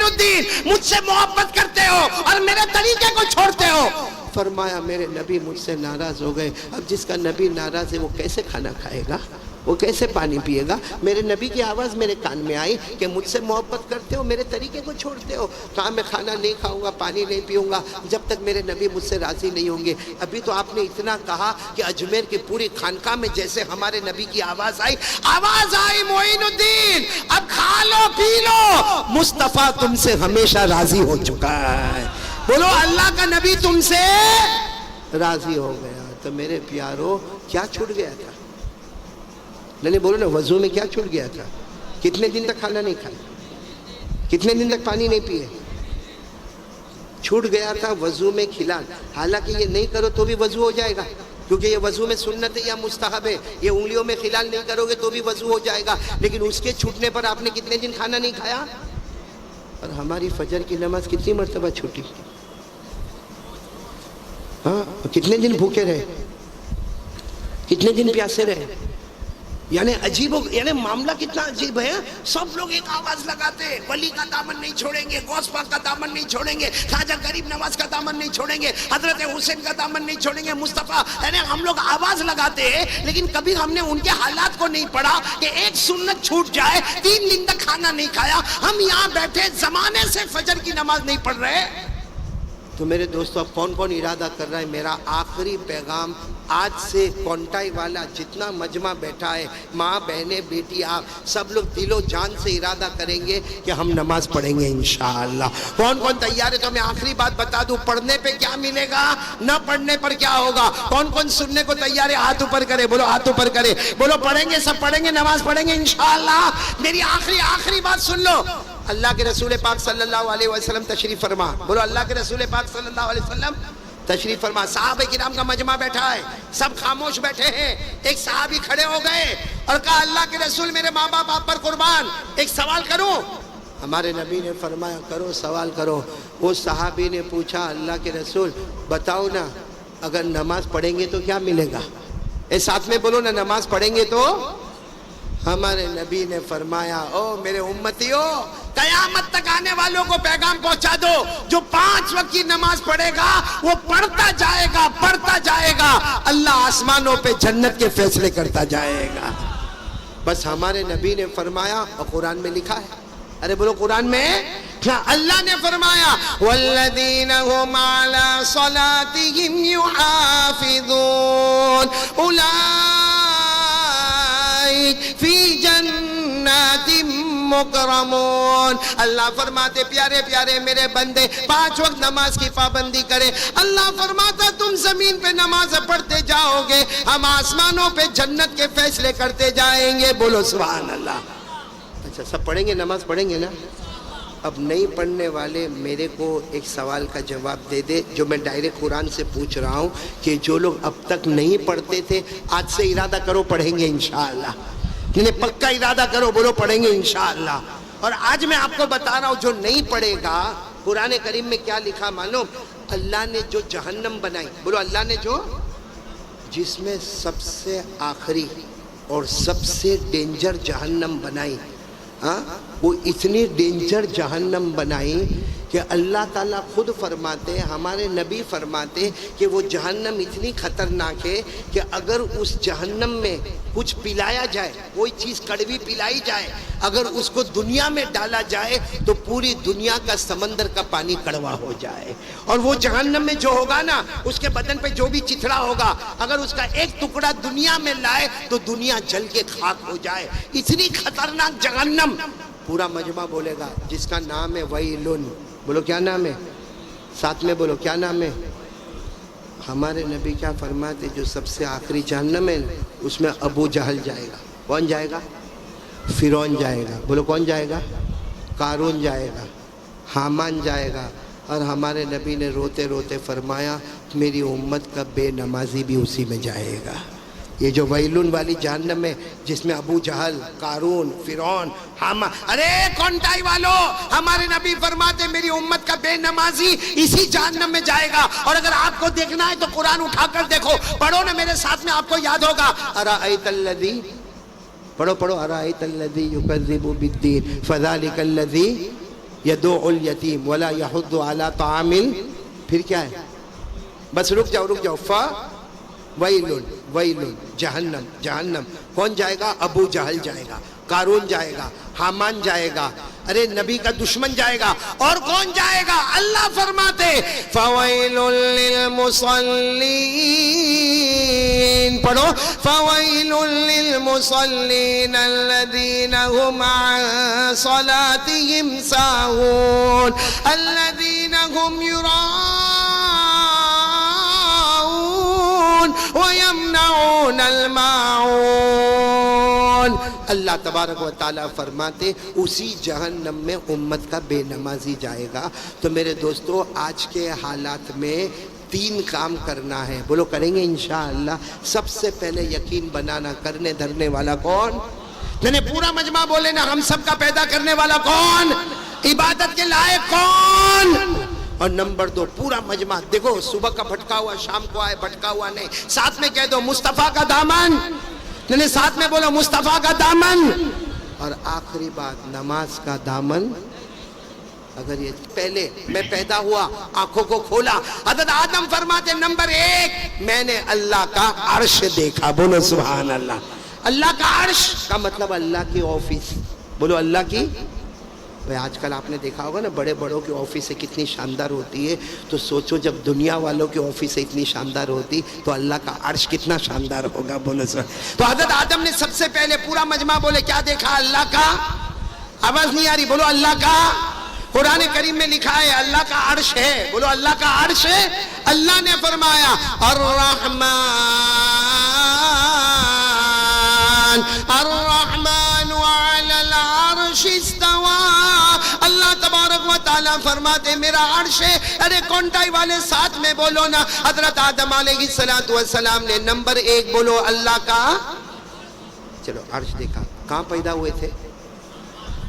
الدین مجھ سے محبت کرتے ہو اور میرے طریقے کو چھوڑتے ہو۔ فرمایا میرے نبی مجھ سے ناراض ہو گئے، اب جس کا نبی ناراض ہے وہ کیسے کھانا کھائے گا، وہ کیسے پانی پیے گا؟ میرے نبی کی آواز میرے کان میں آئی کہ مجھ سے محبت کرتے ہو، میرے طریقے کو چھوڑتے ہو۔ کہا میں کھانا نہیں کھاؤں گا، پانی نہیں پیوں گا جب تک میرے نبی مجھ سے راضی نہیں ہوں گے۔ ابھی تو آپ نے اتنا کہا کہ اجمیر کی پوری خانقاہ میں جیسے ہمارے نبی کی آواز آئی معین الدین اب کھا لو پی لو، مصطفیٰ تم سے ہمیشہ راضی ہو چکا ہے۔ بولو اللہ کا نبی تم سے راضی ہو گیا۔ تو میرے پیارو کیا چھوٹ گیا تھا؟ نہیں بولو نا، وضو میں کیا چھوٹ گیا تھا؟ کتنے دن تک کھانا نہیں کھایا، کتنے دن تک پانی نہیں پیے؟ چھوٹ گیا تھا وضو میں خلال۔ حالانکہ یہ نہیں کرو تو بھی وضو ہو جائے گا، کیونکہ یہ وضو میں سنت ہے یا مستحب ہے. یہ انگلیوں میں خلال نہیں کرو گے تو بھی وضو ہو جائے گا. لیکن اس کے چھوٹنے پر آپ نے کتنے دن کھانا نہیں کھایا؟ اور ہماری فجر کی نماز کتنی مرتبہ چھوٹی؟ ہاں، کتنے دن بھوکے رہے، کتنے دن پیاسے رہے. یعنی عجیب یعنی معاملہ کتنا عجیب ہے. سب لوگ ایک آواز لگاتے ہیں، ولی کا دامن نہیں چھوڑیں گے، غوث پاک کا دامن نہیں چھوڑیں گے، خواجہ غریب نواز کا دامن نہیں چھوڑیں گے، حضرت حسین کا دامن نہیں چھوڑیں گے، مصطفیٰ. یعنی ہم لوگ آواز لگاتے ہیں لیکن کبھی ہم نے ان کے حالات کو نہیں پڑھا کہ ایک سنت چھوٹ جائے، 3 دن تک کھانا نہیں کھایا. ہم یہاں بیٹھے زمانے سے فجر کی نماز نہیں پڑھ رہے. تو میرے دوستو، اب کون کون ارادہ کر رہا ہے؟ میرا آخری پیغام آج سے کونٹائی والا جتنا مجمع بیٹھا ہے، ماں بہنیں بیٹی آپ سب لوگ دل و جان سے ارادہ کریں گے کہ ہم نماز پڑھیں گے انشاءاللہ. کون کون تیار ہے؟ تو میں آخری بات بتا دوں، پڑھنے پہ کیا ملے گا، نہ پڑھنے پر کیا ہوگا. کون کون سننے کو تیار ہے؟ ہاتھ اوپر کرے، بولو ہاتھ اوپر کرے، بولو پڑھیں گے، سب پڑھیں گے، نماز پڑھیں گے انشاءاللہ. میری آخری بات سن لو. اللہ کے رسول پاک صلی اللہ علیہ وسلم تشریف فرما. بولو اللہ کے رسول پاک صلی اللہ علیہ وسلم تشریف فرما. صحابہ کرام کا مجمع بیٹھا ہے، سب خاموش بیٹھے ہیں. ایک صحابی کھڑے ہو گئے اور کہا اللہ کے رسول میرے ماں باپ آپ پر قربان، ایک سوال کروں؟ ہمارے نبی نے فرمایا کرو، سوال کرو. وہ صحابی نے پوچھا اللہ کے رسول بتاؤ نا، اگر نماز پڑھیں گے تو کیا ملے گا؟ ساتھ میں بولو نا، نماز پڑھیں گے تو. ہمارے نبی نے فرمایا او میرے امتیوں، قیامت تک آنے والوں کو پیغام پہنچا دو، جو 5 وقت کی نماز پڑھے گا وہ پڑھتا جائے گا، اللہ آسمانوں پہ جنت کے فیصلے کرتا جائے گا. بس ہمارے نبی نے فرمایا، اور قرآن میں لکھا ہے، ارے بولو قرآن میں اللہ نے فرمایا والذین هم علی صلاتهم یحافظون فی جنات مکرمون. اللہ فرماتے پیارے پیارے میرے بندے 5 وقت نماز کی پابندی کرے. اللہ فرماتا تم زمین پہ نماز پڑھتے جاؤ گے، ہم آسمانوں پہ جنت کے فیصلے کرتے جائیں گے. بولو سبحان اللہ. اچھا سب پڑھیں گے، نماز پڑھیں گے نا؟ اب نہیں پڑھنے والے میرے کو ایک سوال کا جواب دے دے جو میں ڈائریکٹ قرآن سے پوچھ رہا ہوں کہ جو لوگ اب تک نہیں پڑھتے تھے آج سے ارادہ کرو پڑھیں گے انشاءاللہ. انہیں پکا ارادہ کرو، بولو پڑھیں گے انشاءاللہ. اور آج میں آپ کو بتا رہا ہوں جو نہیں پڑھے گا، قرآن کریم میں کیا لکھا معلوم؟ اللہ نے جو جہنم بنائی، بولو اللہ نے جو، جس میں سب سے آخری اور سب سے ڈینجر جہنم بنائی، ہاں وہ اتنی ڈینجر جہنم بنائی کہ اللہ تعالیٰ خود فرماتے، ہمارے نبی فرماتے کہ وہ جہنم اتنی خطرناک ہے کہ اگر اس جہنم میں کچھ پلایا جائے، کوئی چیز کڑوی پلائی جائے، اگر اس کو دنیا میں ڈالا جائے تو پوری دنیا کا سمندر کا پانی کڑوا ہو جائے. اور وہ جہنم میں جو ہوگا نا، اس کے بدن پہ جو بھی چتھڑا ہوگا، اگر اس کا ایک ٹکڑا دنیا میں لائے تو دنیا جل کے خاک ہو جائے. اتنی خطرناک جہنم. پورا مجمع بولے گا جس کا نام ہے ویلن. بولو کیا نام ہے؟ ساتھ میں بولو کیا نام ہے؟ ہمارے نبی کیا فرماتے؟ جو سب سے آخری جہنم ہے اس میں ابو جہل جائے گا. کون جائے گا؟ فرعون جائے گا. بولو کون جائے گا؟ قارون جائے گا، حامان جائے گا. اور ہمارے نبی نے روتے روتے فرمایا میری امت کا بے نمازی بھی اسی میں جائے گا. یہ جو ویلون والی جہنم ہے جس میں ابو جہل، قارون، فرعون، حامان، ارے کونٹائی والو، ہمارے نبی فرماتے میری امت کا بے نمازی اسی جہنم میں جائے گا. اور اگر آپ کو دیکھنا ہے تو قرآن اٹھا کر دیکھو، پڑھو نا میرے ساتھ میں، آپ کو یاد ہوگا. ارائیت الذی، پڑھو ارائیت الذی یکذب بالدین فذلک الذی یدعو الیتیم ولا یحض علی طعام. پھر کیا ہے؟ بس رک جاؤ. ویلن جہنم. کون جائے گا؟ ابو جہل جائے گا، قارون جائے گا، حامان جائے گا، ارے نبی کا دشمن جائے گا. اور کون جائے گا؟ اللہ فرماتے فویل للمصلین. پڑھو فویل للمصلین الذین هم عن صلاتهم ساہون الذین هم وَيَمْنَعُونَ الْمَاعُونَ. اللہ تبارک و تعالیٰ فرماتے اسی جہنم میں امت کا بے نمازی جائے گا. تو میرے دوستو آج کے حالات میں 3 کام کرنا ہے. بولو کریں گے انشاءاللہ. سب سے پہلے یقین بنانا, کرنے دھرنے والا کون؟ یعنی پورا مجمع بولے نا, ہم سب کا پیدا کرنے والا کون؟ عبادت کے لائق کون؟ اور نمبر 2 پورا مجمع دیکھو, صبح کا بھٹکا ہوا شام کو آئے, بھٹکا ہوا نہیں. ساتھ میں کہہ دو مصطفیٰ کا دامن, یعنی ساتھ میں بولو مصطفیٰ کا دامن. اور آخری بات, نماز کا دامن. اگر یہ پہلے میں پیدا ہوا, آنکھوں کو کھولا, حضرت آدم فرماتے نمبر 1 میں نے اللہ کا عرش دیکھا. بولو سبحان اللہ. اللہ کا عرش کا مطلب اللہ کی آفس. بولو اللہ کی. بھئی آج کل آپ نے دیکھا ہوگا نا, بڑے بڑوں کی آفس کتنی شاندار ہوتی ہے, تو سوچو جب دنیا والوں کی آفس اتنی شاندار ہوتی تو اللہ کا عرش کتنا شاندار ہوگا. بولو سر. تو حضرت آدم نے سب سے پہلے, پورا مجمع بولے کیا دیکھا؟ اللہ کا. آواز نہیں آ رہی, بولو اللہ کا. قرآن کریم میں لکھا ہے اللہ کا عرش ہے. بولو اللہ کا عرش ہے. اللہ نے فرمایا الرحمن علی العرش استوى. اللہ تبارک و تعالیٰ فرماتے میرا عرش ہے. ارے کونٹائی والے ساتھ میں بولو نا. حضرت آدم علیہ السلام نے نمبر 1 بولو اللہ کا. چلو عرش دیکھا. کہاں پیدا ہوئے تھے؟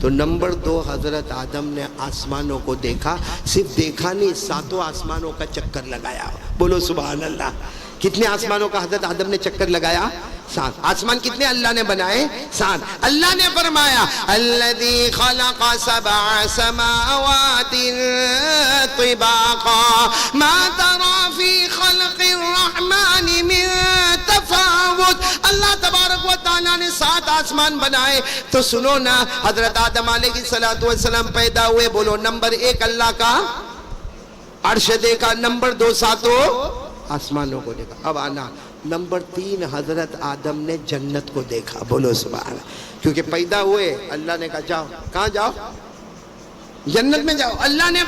تو نمبر 2 حضرت آدم نے آسمانوں کو دیکھا. صرف دیکھا نہیں, 7 آسمانوں کا چکر لگایا. بولو سبحان اللہ. کتنے آسمانوں کا حضرت آدم نے چکر لگایا؟ 7. آسمان کتنے اللہ نے بنائے؟ 7. اللہ نے فرمایا الذی خلق 7 سماوات طباقا ما ترى فی خلق الرحمن من تفاوت. اللہ تبارک و تعالیٰ نے 7 آسمان بنائے. تو سنو نا, حضرت آدم علیہ السلام پیدا ہوئے. بولو نمبر 1 اللہ کا عرش دیکھا. نمبر 2 7 آسمانوں کو دیکھا. اب آنا نمبر 3 حضرت آدم نے جنت کو دیکھا. بولو سبحان اللہ. کیونکہ پیدا ہوئے اللہ نے کہا جاؤ. کہاں جاؤ؟ جنت میں جاؤ. اللہ نے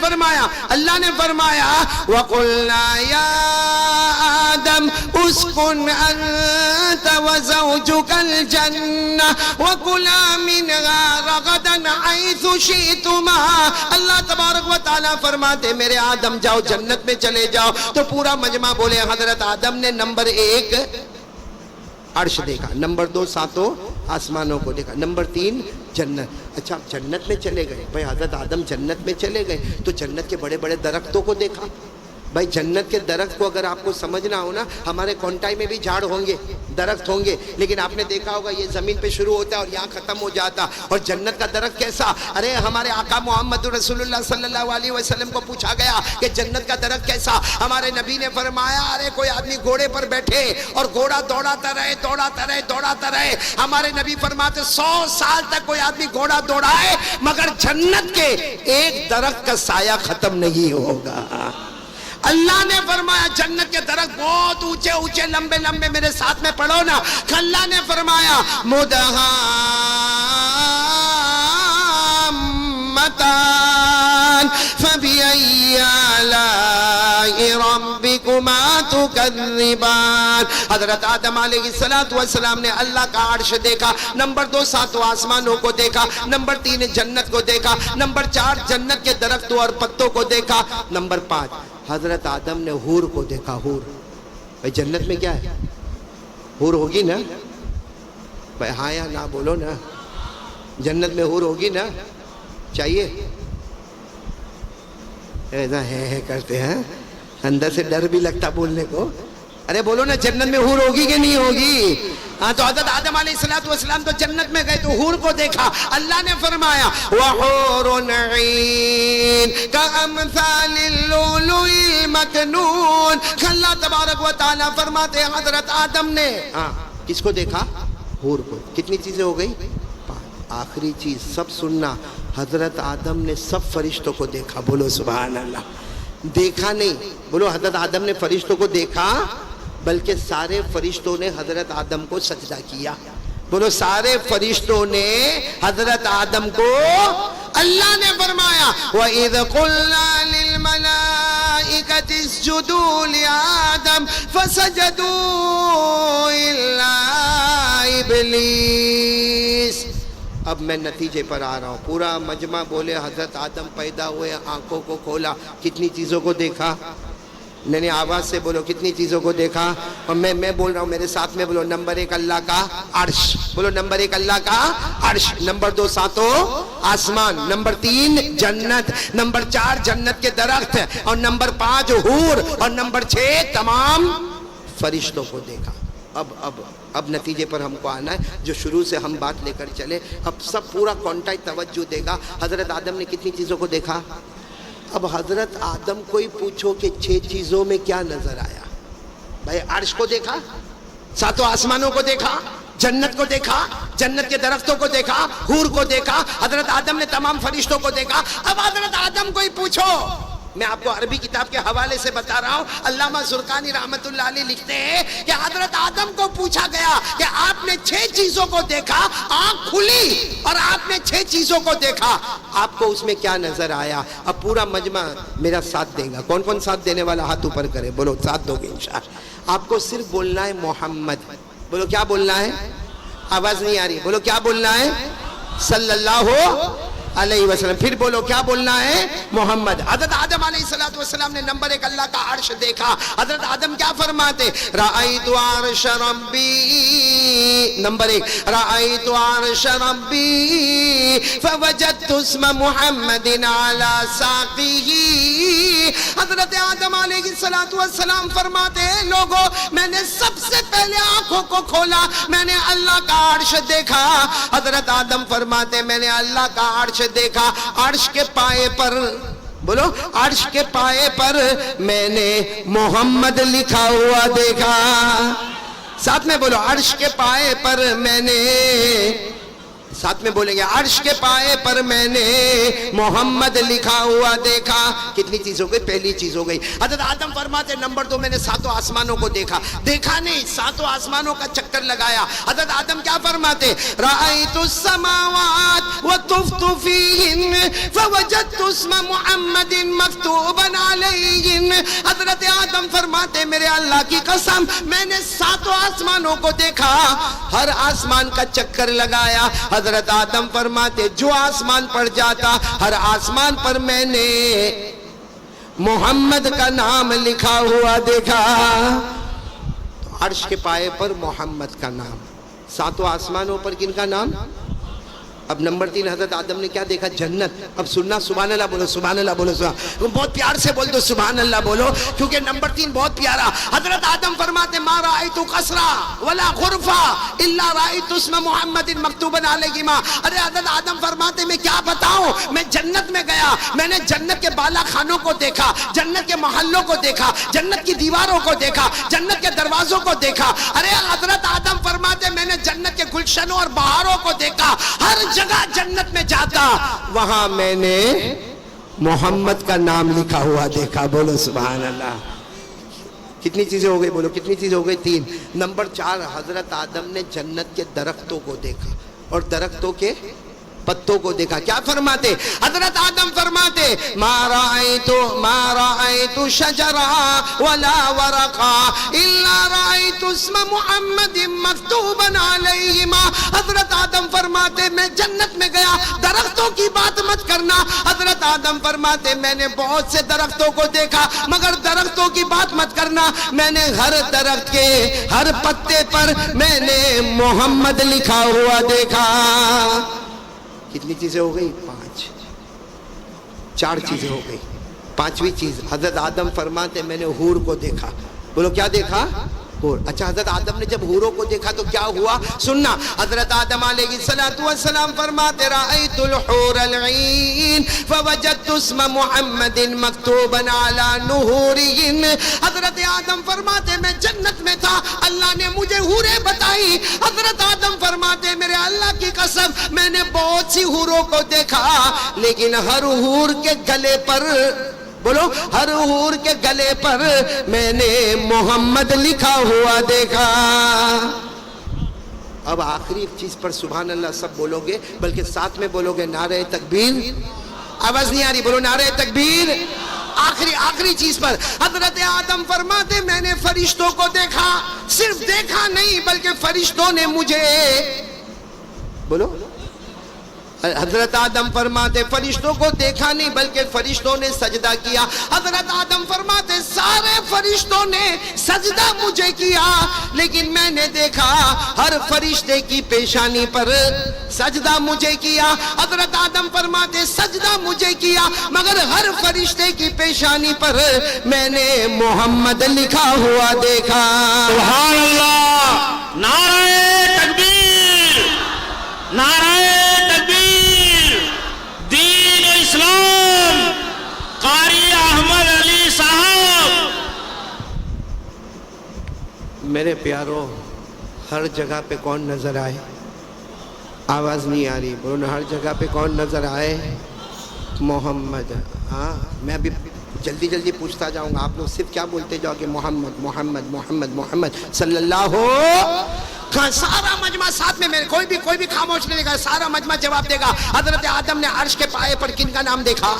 فرمایا وَقُلْنَا يَا آدَمْ اسْكُنْ أَنْتَ وَزَوْجُكَ الْجَنَّةَ وَكُلَا مِنْهَا رَغَدًا حَيْثُ شِئْتُمَا. اللہ تبارک و تعالیٰ فرماتے میرے آدم جاؤ جنت میں چلے جاؤ. تو پورا مجمع بولے حضرت آدم نے نمبر 1 عرش دیکھا. نمبر 2 7 آسمانوں کو دیکھا. نمبر 3 جنت. اچھا جنت میں چلے گئے. بھائی حضرت آدم جنت میں چلے گئے تو جنت کے بڑے بڑے درختوں کو دیکھا. بھائی جنت کے درخت کو اگر آپ کو سمجھنا ہو نا, ہمارے کونٹائی میں بھی جھاڑ ہوں گے, درخت ہوں گے, لیکن آپ نے دیکھا ہوگا یہ زمین پہ شروع ہوتا ہے اور یہاں ختم ہو جاتا. اور جنت کا درخت کیسا؟ ارے ہمارے آقا محمد رسول اللہ صلی اللہ علیہ وسلم کو پوچھا گیا کہ جنت کا درخت کیسا. ہمارے نبی نے فرمایا ارے کوئی آدمی گھوڑے پر بیٹھے اور گھوڑا دوڑاتا رہے. ہمارے نبی فرماتے 100 سال تک کوئی آدمی گھوڑا دوڑائے مگر جنت کے ایک درخت کا سایہ ختم نہیں ہوگا. اللہ نے فرمایا جنت کے درخت بہت اونچے لمبے میرے ساتھ میں پڑھو نا. اللہ نے فرمایا مدہامتان فبأي آلاء ربكما تكذبان. حضرت آدم علیہ السلام نے اللہ کا عرش دیکھا. نمبر 2 7 آسمانوں کو دیکھا. نمبر 3 جنت کو دیکھا. نمبر 4 جنت کے درختوں اور پتوں کو دیکھا. نمبر 5 حضرت آدم نے حور کو دیکھا. حور. بھائی جنت میں کیا ہے؟ حور ہوگی نا. بھائی ہاں یا نہ بولو نا. جنت میں حور ہوگی نا. چاہیے؟ ایسا ہے کرتے ہیں, اندر سے ڈر بھی لگتا بولنے کو. ارے بولو نا جنت میں حور ہوگی کہ نہیں ہوگی؟ ہاں تو حضرت آدم علیہ السلام تو جنت میں گئے تو حور کو دیکھا. اللہ نے فرمایا وَحُورٌ عِينٌ كَأَمْثَالِ اللُّؤْلُؤِ الْمَكْنُونِ. اللہ تبارک و تعالیٰ فرماتے ہیں حضرت آدم نے کس کو دیکھا؟ حور کو. کتنی چیزیں ہو گئی؟ 5. آخری چیز سب سننا, حضرت آدم نے سب فرشتوں کو دیکھا. بولو سبحان اللہ. دیکھا نہیں, بولو حضرت آدم نے فرشتوں کو دیکھا بلکہ سارے فرشتوں نے حضرت آدم کو سجدہ کیا. بولو سارے فرشتوں نے حضرت آدم کو. اللہ نے فرمایا وَإِذْ قُلْنَا لِلْمَلَائِكَةِ اسْجُدُوا لِآدَمَ فَسَجَدُوا إِلَّا إِبْلِيسَ. اب میں نتیجے پر آ رہا ہوں. پورا مجمع بولے حضرت آدم پیدا ہوئے, آنکھوں کو کھولا, کتنی چیزوں کو دیکھا؟ نہیں آواز سے بولو کتنی چیزوں کو دیکھا. اور میں بول رہا ہوں میرے ساتھ میں بولو. نمبر 1 اللہ کا عرش. بولو نمبر 1 اللہ کا عرش. نمبر 2 ساتوں آسمان. نمبر 3 جنت. نمبر 4 جنت کے درخت. اور نمبر 5 حور. اور نمبر 6 تمام فرشتوں کو دیکھا. اب نتیجے پر ہم کو آنا ہے جو شروع سے ہم بات لے کر چلے. اب سب پورا کانٹیکٹ توجہ دے گا. حضرت آدم نے کتنی چیزوں کو دیکھا؟ اب حضرت آدم کو ہی پوچھو کہ 6 چیزوں میں کیا نظر آیا. بھائی عرش کو دیکھا, ساتوں آسمانوں کو دیکھا, جنت کو دیکھا, جنت کے درختوں کو دیکھا, حور کو دیکھا. حضرت آدم نے تمام فرشتوں کو دیکھا. اب حضرت آدم کو ہی پوچھو. میں آپ کو عربی کتاب کے حوالے سے بتا رہا ہوں. علامہ زرقانی رحمت اللہ علیہ لکھتے ہیں کہ حضرت آدم کو پوچھا گیا کہ آپ نے 6 چیزوں کو دیکھا, آنکھ کھلی اور آپ نے 6 چیزوں کو دیکھا, آپ کو اس میں کیا نظر آیا؟ اب پورا مجمع میرا ساتھ دے گا. کون کون ساتھ دینے والا ہاتھ اوپر کرے. بولو ساتھ دو گے انشاءاللہ. آپ کو صرف بولنا ہے محمد. بولو کیا بولنا ہے؟ آواز نہیں آ رہی. بولو کیا بولنا ہے؟ صلی اللہ علیہ وسلم. پھر بولو کیا بولنا ہے؟ محمد. حضرت آدم علیہ السلام نے نمبر 1 اللہ کا عرش دیکھا. حضرت آدم کیا فرماتے؟ رأیت عرش ربی. نمبر 1 رأیت عرش ربی فوجدت اسم محمد علی ساقیہ. حضرت آدم علیہ السلام فرماتے ہیں لوگوں میں نے سب سے پہلے آنکھوں کو کھولا, میں نے اللہ کا عرش دیکھا. حضرت آدم فرماتے میں نے اللہ کا عرش دیکھا. عرش کے پائے پر, بولو عرش کے پائے پر میں نے محمد لکھا ہوا دیکھا. ساتھ میں بولو عرش کے پائے پر میں نے, ساتھ میں بولیں گے عرش کے پائے پر میں نے محمد لکھا ہوا دیکھا. کتنی چیز ہو گئی؟ پہلی چیز ہو گئی. حضرت آدم فرماتے نمبر 2 میں نے ساتوں آسمانوں کو دیکھا. دیکھا نہیں, ساتوں آسمانوں کا چکر لگایا. حضرت آدم کیا فرماتے؟ رأیت السماوات وطفت فیہن فوجدت اسم محمد مکتوبا علیہن. حضرت آدم فرماتے میرے اللہ کی قسم میں نے ساتوں آسمانوں کو دیکھا, ہر آسمان کا چکر لگایا. حضرت آدم فرماتے جو آسمان پر جاتا ہر آسمان پر میں نے محمد کا نام لکھا ہوا دیکھا. عرش کے پائے پر محمد کا نام, ساتوں آسمانوں پر کن کا نام؟ اب نمبر 3 حضرت آدم نے کیا دیکھا؟ جنت. اب سننا, سبحان اللہ بولو, سبحان اللہ بولو, بہت پیار سے بول دو سبحان اللہ بولو, کیونکہ نمبر 3 بہت پیارا. حضرت آدم فرماتے ما رأیت قصرا ولا غرفا الا رأیت اسم محمد مکتوبا علیہما. ارے حضرت آدم فرماتے میں کیا بتاؤں, میں جنت میں گیا, میں نے جنت کے بالا خانوں کو دیکھا, جنت کے محلوں کو دیکھا, جنت کی دیواروں کو دیکھا, جنت کے دروازوں کو دیکھا. ارے حضرت آدم فرماتے میں نے جنت کے گلشنوں اور بہاروں کو دیکھا. ہر جگہ جنت میں جاتا وہاں میں نے محمد کا نام لکھا ہوا دیکھا. بولو سبحان اللہ. کتنی چیزیں ہو گئی؟ بولو کتنی چیزیں ہو گئی؟ 3. نمبر 4 حضرت آدم نے جنت کے درختوں کو دیکھا اور درختوں کے پتوں کو دیکھا. کیا فرماتے؟ حضرت آدم فرماتے ما رأیت شجرا ولا ورقا الا رأیت اسم محمد مکتوبا علیہما. حضرت آدم فرماتے میں جنت میں گیا, درختوں کی بات مت کرنا. حضرت آدم فرماتے میں نے بہت سے درختوں کو دیکھا مگر درختوں کی بات مت کرنا, میں نے ہر درخت کے ہر پتے پر میں نے محمد لکھا ہوا دیکھا. کتنی چیزیں ہو گئی؟ 5. 4 چیزیں ہو گئی. 5ویں چیز حضرت آدم فرماتے میں نے حور کو دیکھا. بولو کیا دیکھا؟ حور. اچھا حضرت آدم نے جب حوروں کو دیکھا تو کیا ہوا؟ سننا. حضرت آدم علیہ السلام فرماتے رأیت الحور العین فوجدت اسم محمد مکتوبا علی نہورہن. حضرت آدم فرماتے میں جنت میں تھا, اللہ نے مجھے حوریں بتائی. حضرت آدم فرماتے میرے اللہ کی قسم میں نے بہت سی حوروں کو دیکھا لیکن ہر حور کے گلے پر, بولو ہر حور کے گلے پر میں نے محمد لکھا ہوا دیکھا. اب آخری چیز پر سبحان اللہ سب بولو گے, بلکہ ساتھ میں بولو گے نعرہ تکبیر. آواز نہیں آ رہی, بولو نعرہ تکبیر. آخری چیز پر حضرت آدم فرماتے میں نے فرشتوں کو دیکھا, صرف دیکھا نہیں بلکہ فرشتوں نے مجھے, بولو حضرت آدم فرماتے فرشتوں کو دیکھا نہیں بلکہ فرشتوں نے سجدہ کیا. حضرت آدم فرماتے سارے فرشتوں نے سجدہ مجھے کیا لیکن میں نے دیکھا ہر فرشتے کی پیشانی پر سجدہ مجھے کیا. حضرت آدم فرماتے سجدہ مجھے کیا مگر ہر فرشتے کی پیشانی پر میں نے محمد لکھا ہوا دیکھا. سبحان اللہ. نعرہ تکبیر، نعرہ تکبیر. دین اسلام قاری احمد علی صاحب. میرے پیارو ہر جگہ پہ کون نظر آئے؟ آواز نہیں آ رہی، بولو نا. ہر جگہ پہ کون نظر آئے؟ محمد. ہاں میں ابھی جلدی جلدی پوچھتا جاؤں گا، آپ لوگ صرف کیا بولتے جاؤ کہ محمد محمد محمد محمد صلی اللہ ہو. سارا مجمع ساتھ میں، میرے کوئی بھی خاموش نہیں لے گا، سارا مجمع جواب دے گا. حضرت آدم نے عرش کے پائے پر کن کا نام دیکھا؟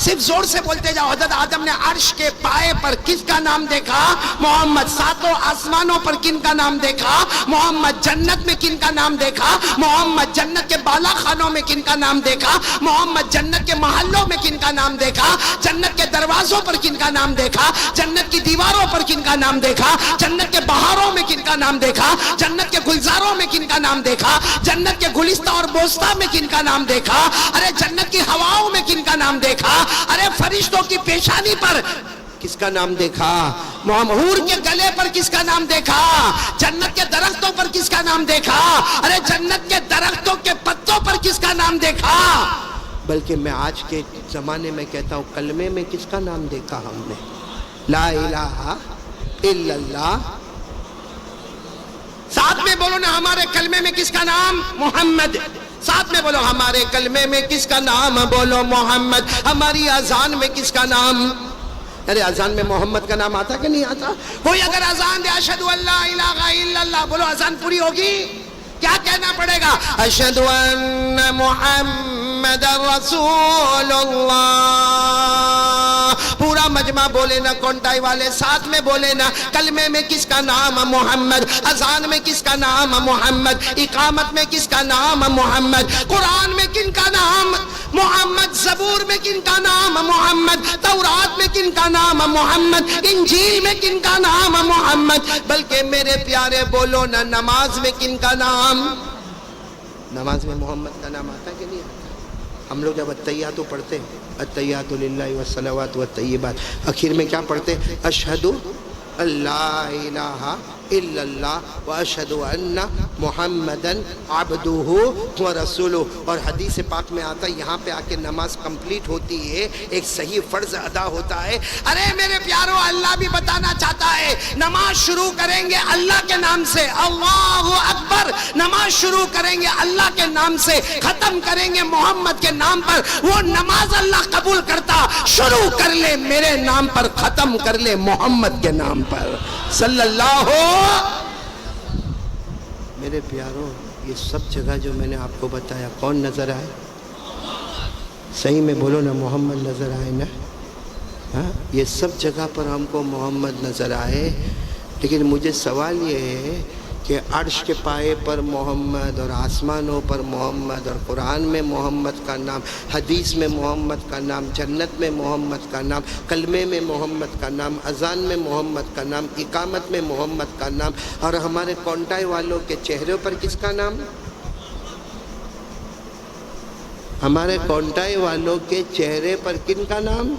صرف زور سے بولتے جاؤ. حضرت آدم نے عرش کے پائے پر کس کا نام دیکھا؟ محمد. ساتوں آسمانوں پر کن کا نام دیکھا؟ محمد. جنت میں کن کا نام دیکھا؟ محمد. جنت کے بالا خانوں میں کن کا نام دیکھا؟ محمد. جنت کے محلوں میں کن کا نام دیکھا؟ جنت کے دروازوں پر کن کا نام دیکھا؟ جنت کی دیواروں پر کن کا نام دیکھا؟ جنت کے بہاروں میں کن کا نام دیکھا؟ جنت کے گلزاروں میں کن کا نام دیکھا؟ جنت کے گلستہ اور بوستہ میں کن کا نام دیکھا؟ ارے جنت کی ہواؤں میں کن کا نام دیکھا؟ ارے فرشتوں کی پیشانی پر کس کا نام دیکھا؟ حور کے گلے پر کس کا نام دیکھا؟ جنت کے درختوں پر کس کا نام دیکھا؟ ارے جنت کے درختوں کے پتوں پر کس کا نام دیکھا؟ بلکہ میں آج کے زمانے میں کہتا ہوں کلمے میں کس کا نام دیکھا ہم نے؟ لا الہ الا اللہ. ساتھ میں بولو نا ہمارے کلمے میں کس کا نام؟ محمد. ساتھ میں بولو ہمارے کلمے میں کس کا نام؟ بولو محمد. ہماری اذان میں کس کا نام؟ ارے اذان میں محمد کا نام آتا کہ نہیں آتا؟ کوئی اگر اذان دے اشہدو ان لا الہ الا اللہ، بولو اذان پوری ہوگی؟ کیا کہنا پڑے گا؟ اشہدو ان محمد رسول اللہ. پورا مجمع بولے نا، کونٹائی والے ساتھ میں بولے نا. کلمے میں کس کا نام؟ محمد. اذان میں کس کا نام؟ محمد. اقامت میں کس کا نام؟ محمد. قرآن میں کن کا نام؟ محمد. زبور میں کن کا نام؟ محمد. تورات میں کن کا نام؟ محمد. انجیل میں کن کا نام؟ محمد. بلکہ میرے پیارے بولو نا نماز میں کن کا نام؟ نماز میں محمد کا نام آتا کہ نہیں آتا؟ ہم لوگ جب التحیات پڑھتے ہیں، التحیات للہ والصلوات والطیبات، آخر میں کیا پڑھتے ہیں؟ اشہد ان لا الہ الا اللہ واشہد ان محمدن عبدہ ورسولہ. اور حدیث پاک میں آتا ہے یہاں پہ آ کے نماز کمپلیٹ ہوتی ہے، ایک صحیح فرض ادا ہوتا ہے. ارے میرے پیارو اللہ بھی بتانا چاہتا ہے نماز شروع کریں گے اللہ کے نام سے، اللہ اکبر. نماز شروع کریں گے اللہ کے نام سے، ختم کریں گے محمد کے نام پر. وہ نماز اللہ قبول کرتا. شروع کر لے میرے نام پر، ختم کر لے محمد کے نام پر صلی اللہ ہو. میرے پیارو یہ سب جگہ جو میں نے آپ کو بتایا کون نظر آئے؟ صحیح میں بولو نا محمد نظر آئے نا. ہاں یہ سب جگہ پر ہم کو محمد نظر آئے. لیکن مجھے سوال یہ ہے کہ عرش کے پائے پر محمد، اور آسمانوں پر محمد، اور قرآن میں محمد کا نام، حدیث میں محمد کا نام، جنت میں محمد کا نام، کلمے میں محمد کا نام، اذان میں محمد کا نام، اقامت میں محمد کا نام، اور ہمارے کونٹائی والوں کے چہروں پر کس کا نام؟ ہمارے کونٹائی والوں کے چہرے پر کن کا نام؟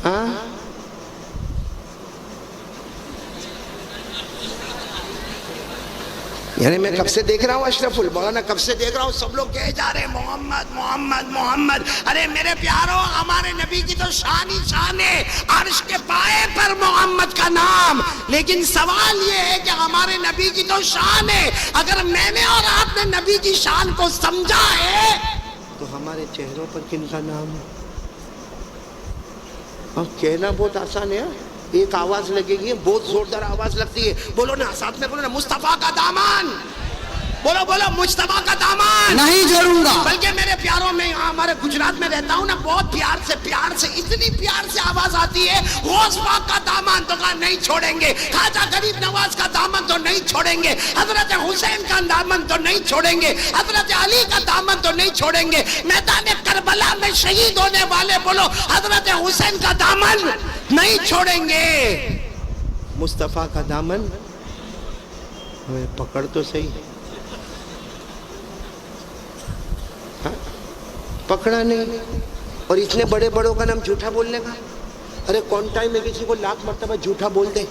ہاں یعنی میں کب سے دیکھ رہا ہوں اشرف المولانا، کب سے دیکھ رہا ہوں سب لوگ کہے جا رہے ہیں محمد محمد محمد. ارے میرے پیارو ہمارے نبی کی تو شان ہی شان ہے، عرش کے پائے پر محمد کا نام. لیکن سوال یہ ہے کہ ہمارے نبی کی تو شان ہے، اگر میں نے اور آپ نے نبی کی شان کو سمجھا ہے تو ہمارے چہروں پر کن کا نام؟ اور کہنا بہت آسان ہے، ایک آواز لگے گی، بہت زوردار آواز لگتی ہے. بولو نا ساتھ میں بولو نا مصطفیٰ کا دامن. بولو بولو مصطفیٰ کا دامن نہیں چھوڑوں گا. بلکہ میرے پیاروں میں یہاں ہمارے گجرات میں رہتا ہوں نا، بہت پیار سے اتنی پیار سے آواز آتی ہے غوث پاک کا دامن، تو کہا نہیں چھوڑیں گے. خواجہ غریب نواز کا دامن تو نہیں نہیں چھوڑیں گے, حضرت حسین کا دامن تو نہیں چھوڑیں گے, حضرت علی کا دامن تو نہیں چھوڑیں گے, میدان کربلا میں شہید ہونے والے بولو حضرت حسین کا دامن نہیں چھوڑیں گے. مصطفیٰ کا دامن پکڑ تو صحیح, پکڑا نہیں, اور اتنے بڑے بڑوں کا نام جھوٹا بولنے کا. ارے کون ٹائم میں کسی کو لاکھ مرتبہ جھوٹا بول دے,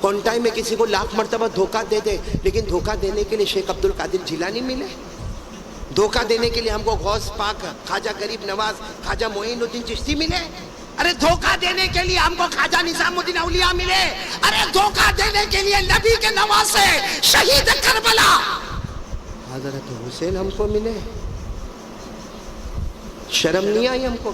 کون ٹائم میں کسی کو لاکھ مرتبہ دھوکہ دے دے, لیکن دھوکہ دینے کے لیے شیخ عبد القادر جیلانی ملے, دھوکہ دینے کے لیے ہم کو غوث پاک, خواجہ غریب نواز, خواجہ معین الدین چشتی ملے, ارے دھوکہ دینے کے لیے ہم کو خواجہ نظام الدین اولیاء ملے, ارے دھوکہ دینے کے لیے نبی کے نواسے شہید کربلا حضرت حسین ہم کو ملے. شرم نہیں آئی ہم کو؟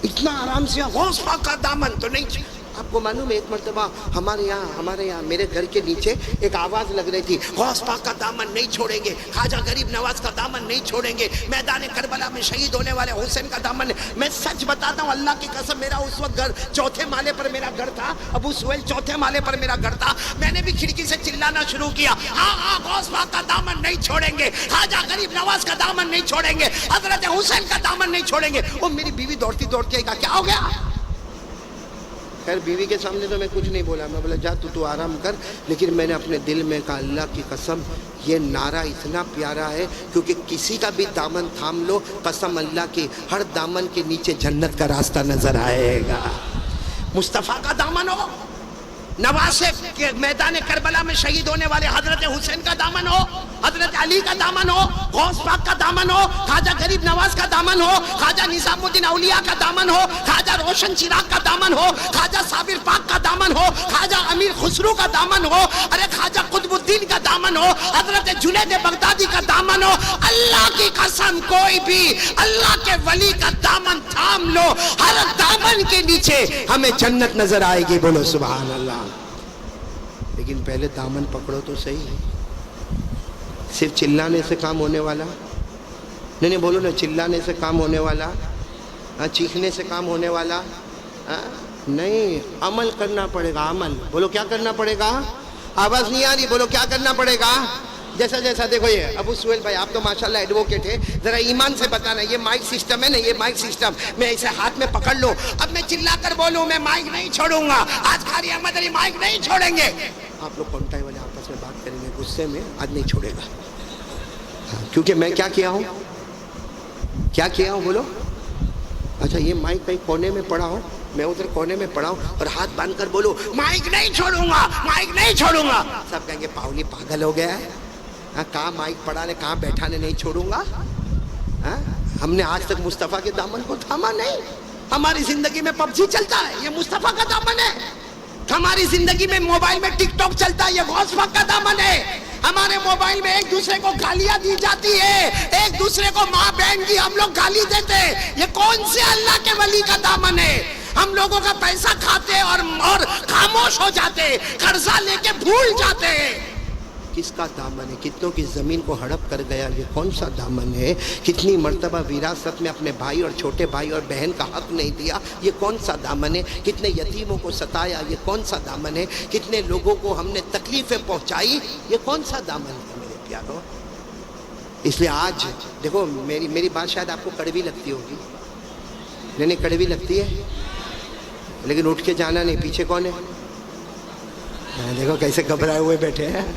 اتنا آرام سے غوث پاک کا دامن تو نہیں. آپ کو معلوم ہے ایک مرتبہ ہمارے یہاں میرے گھر کے نیچے ایک آواز لگ رہی تھی, غوث پاک کا دامن نہیں چھوڑیں گے, خواجہ غریب نواز کا دامن نہیں چھوڑیں گے, میدان کربلا میں شہید ہونے والے حسین کا دامن. میں سچ بتاتا ہوں اللہ کی قسم, میرا اس وقت گھر چوتھے مالے پر میرا گھر تھا, ابو سہیل چوتھے مالے پر میرا گھر تھا. میں نے بھی کھڑکی سے چلانا شروع کیا, ہاں غوث پاک کا دامن نہیں چھوڑیں گے, خواجہ غریب نواز کا دامن نہیں چھوڑیں گے, حضرت حسین کا دامن نہیں چھوڑیں گے. وہ میری بیوی دوڑتی دوڑتی آئی, کیا ہو گیا؟ خیر بیوی کے سامنے تو میں کچھ نہیں بولا, میں بولا جا تو آرام کر, لیکن میں نے اپنے دل میں کہا اللہ کی قسم یہ نعرہ اتنا پیارا ہے کیونکہ کسی کا بھی دامن تھام لو, قسم اللہ کی ہر دامن کے نیچے جنت کا راستہ نظر آئے گا. مصطفیٰ کا دامن ہو, نواسے کے میدان کربلا میں شہید ہونے والے حضرت حسین کا دامن ہو, حضرت علی کا دامن ہو, غوث پاک کا دامن ہو, خواجہ غریب نواز کا دامن ہو, خواجہ نظام الدین اولیاء کا دامن ہو, خواجہ روشن چراغ کا دامن ہو, خواجہ صابر پاک کا دامن ہو, خواجہ امیر خسرو کا دامن ہو, ارے خواجہ قطب الدین کا دامن ہو, حضرت جنید بغدادی کا دامن ہو. اللہ کی قسم کوئی بھی اللہ کے ولی کا دامن تھام لو, ہر دامن کے نیچے ہمیں جنت نظر آئے گی. بولو سبحان اللہ. لیکن پہلے دامن پکڑو تو صحیح. صرف چلانے سے کام ہونے والا نہیں, بولو نا, چلانے سے کام ہونے والا, چیخنے سے کام ہونے والا نہیں, عمل کرنا پڑے گا. عمل بولو کیا کرنا پڑے گا؟ آواز نہیں آ رہی, بولو کیا کرنا پڑے گا؟ جیسا دیکھو یہ ابو سہیل بھائی آپ تو ماشاءاللہ ایڈوکیٹ ہے, ذرا ایمان سے بتانا, یہ مائک سسٹم ہے نا, یہ مائک سسٹم میں اسے ہاتھ میں پکڑ لو, اب میں چلا کر بولوں میں مائک نہیں چھوڑوں گا, آج قاری احمد علی مائک نہیں چھوڑیں گے. آپ لوگ کونٹائی والے آپس میں بات کریں گے غصے میں, آج نہیں چھوڑے گا, کیونکہ میں کیا کیا ہوں بولو. اچھا یہ مائک کہیں کونے میں پڑا ہو, میں ادھر کونے میں پڑا ہوں اور ہاتھ باندھ کر بولو مائک نہیں چھوڑوں گا, مائک نہیں چھوڑوں گا, سب کہیں گے پاؤلی پاگل ہو گیا ہے, کہاں مائک پڑا نے, کہاں بیٹھانے, نہیں چھوڑوں گا. ہم نے آج تک مصطفیٰ کے دامن کو تھاما نہیں. ہماری زندگی میں پب جی چلتا ہے, یہ مصطفیٰ کا دامن ہے. ہماری زندگی میں موبائل میں ٹک ٹاک چلتا ہے, یہ غوث پاک کا دامن ہے. ہمارے موبائل میں ایک دوسرے کو گالیاں دی جاتی ہے, ایک دوسرے کو ماں بہن کی ہم لوگ گالی دیتے, یہ کون سے اللہ کے ولی کا دامن ہے؟ ہم لوگوں کا پیسہ کھاتے اور خاموش ہو جاتے, قرضہ لے کے بھول جاتے. کس کا دامن ہے؟ کتنوں کی زمین کو ہڑپ کر گیا, یہ کون سا دامن ہے؟ کتنی مرتبہ وراثت میں اپنے بھائی اور چھوٹے بھائی اور بہن کا حق نہیں دیا, یہ کون سا دامن ہے؟ کتنے یتیموں کو ستایا, یہ کون سا دامن ہے؟ کتنے لوگوں کو ہم نے تکلیفیں پہنچائی, یہ کون سا دامن ہے میرے پیارو؟ اس لیے آج دیکھو میری بات شاید آپ کو کڑوی لگتی ہوگی, نہیں کڑوی لگتی ہے, لیکن اٹھ کے جانا نہیں. پیچھے کون ہے؟ دیکھو کیسے گھبرائے ہوئے بیٹھے ہیں.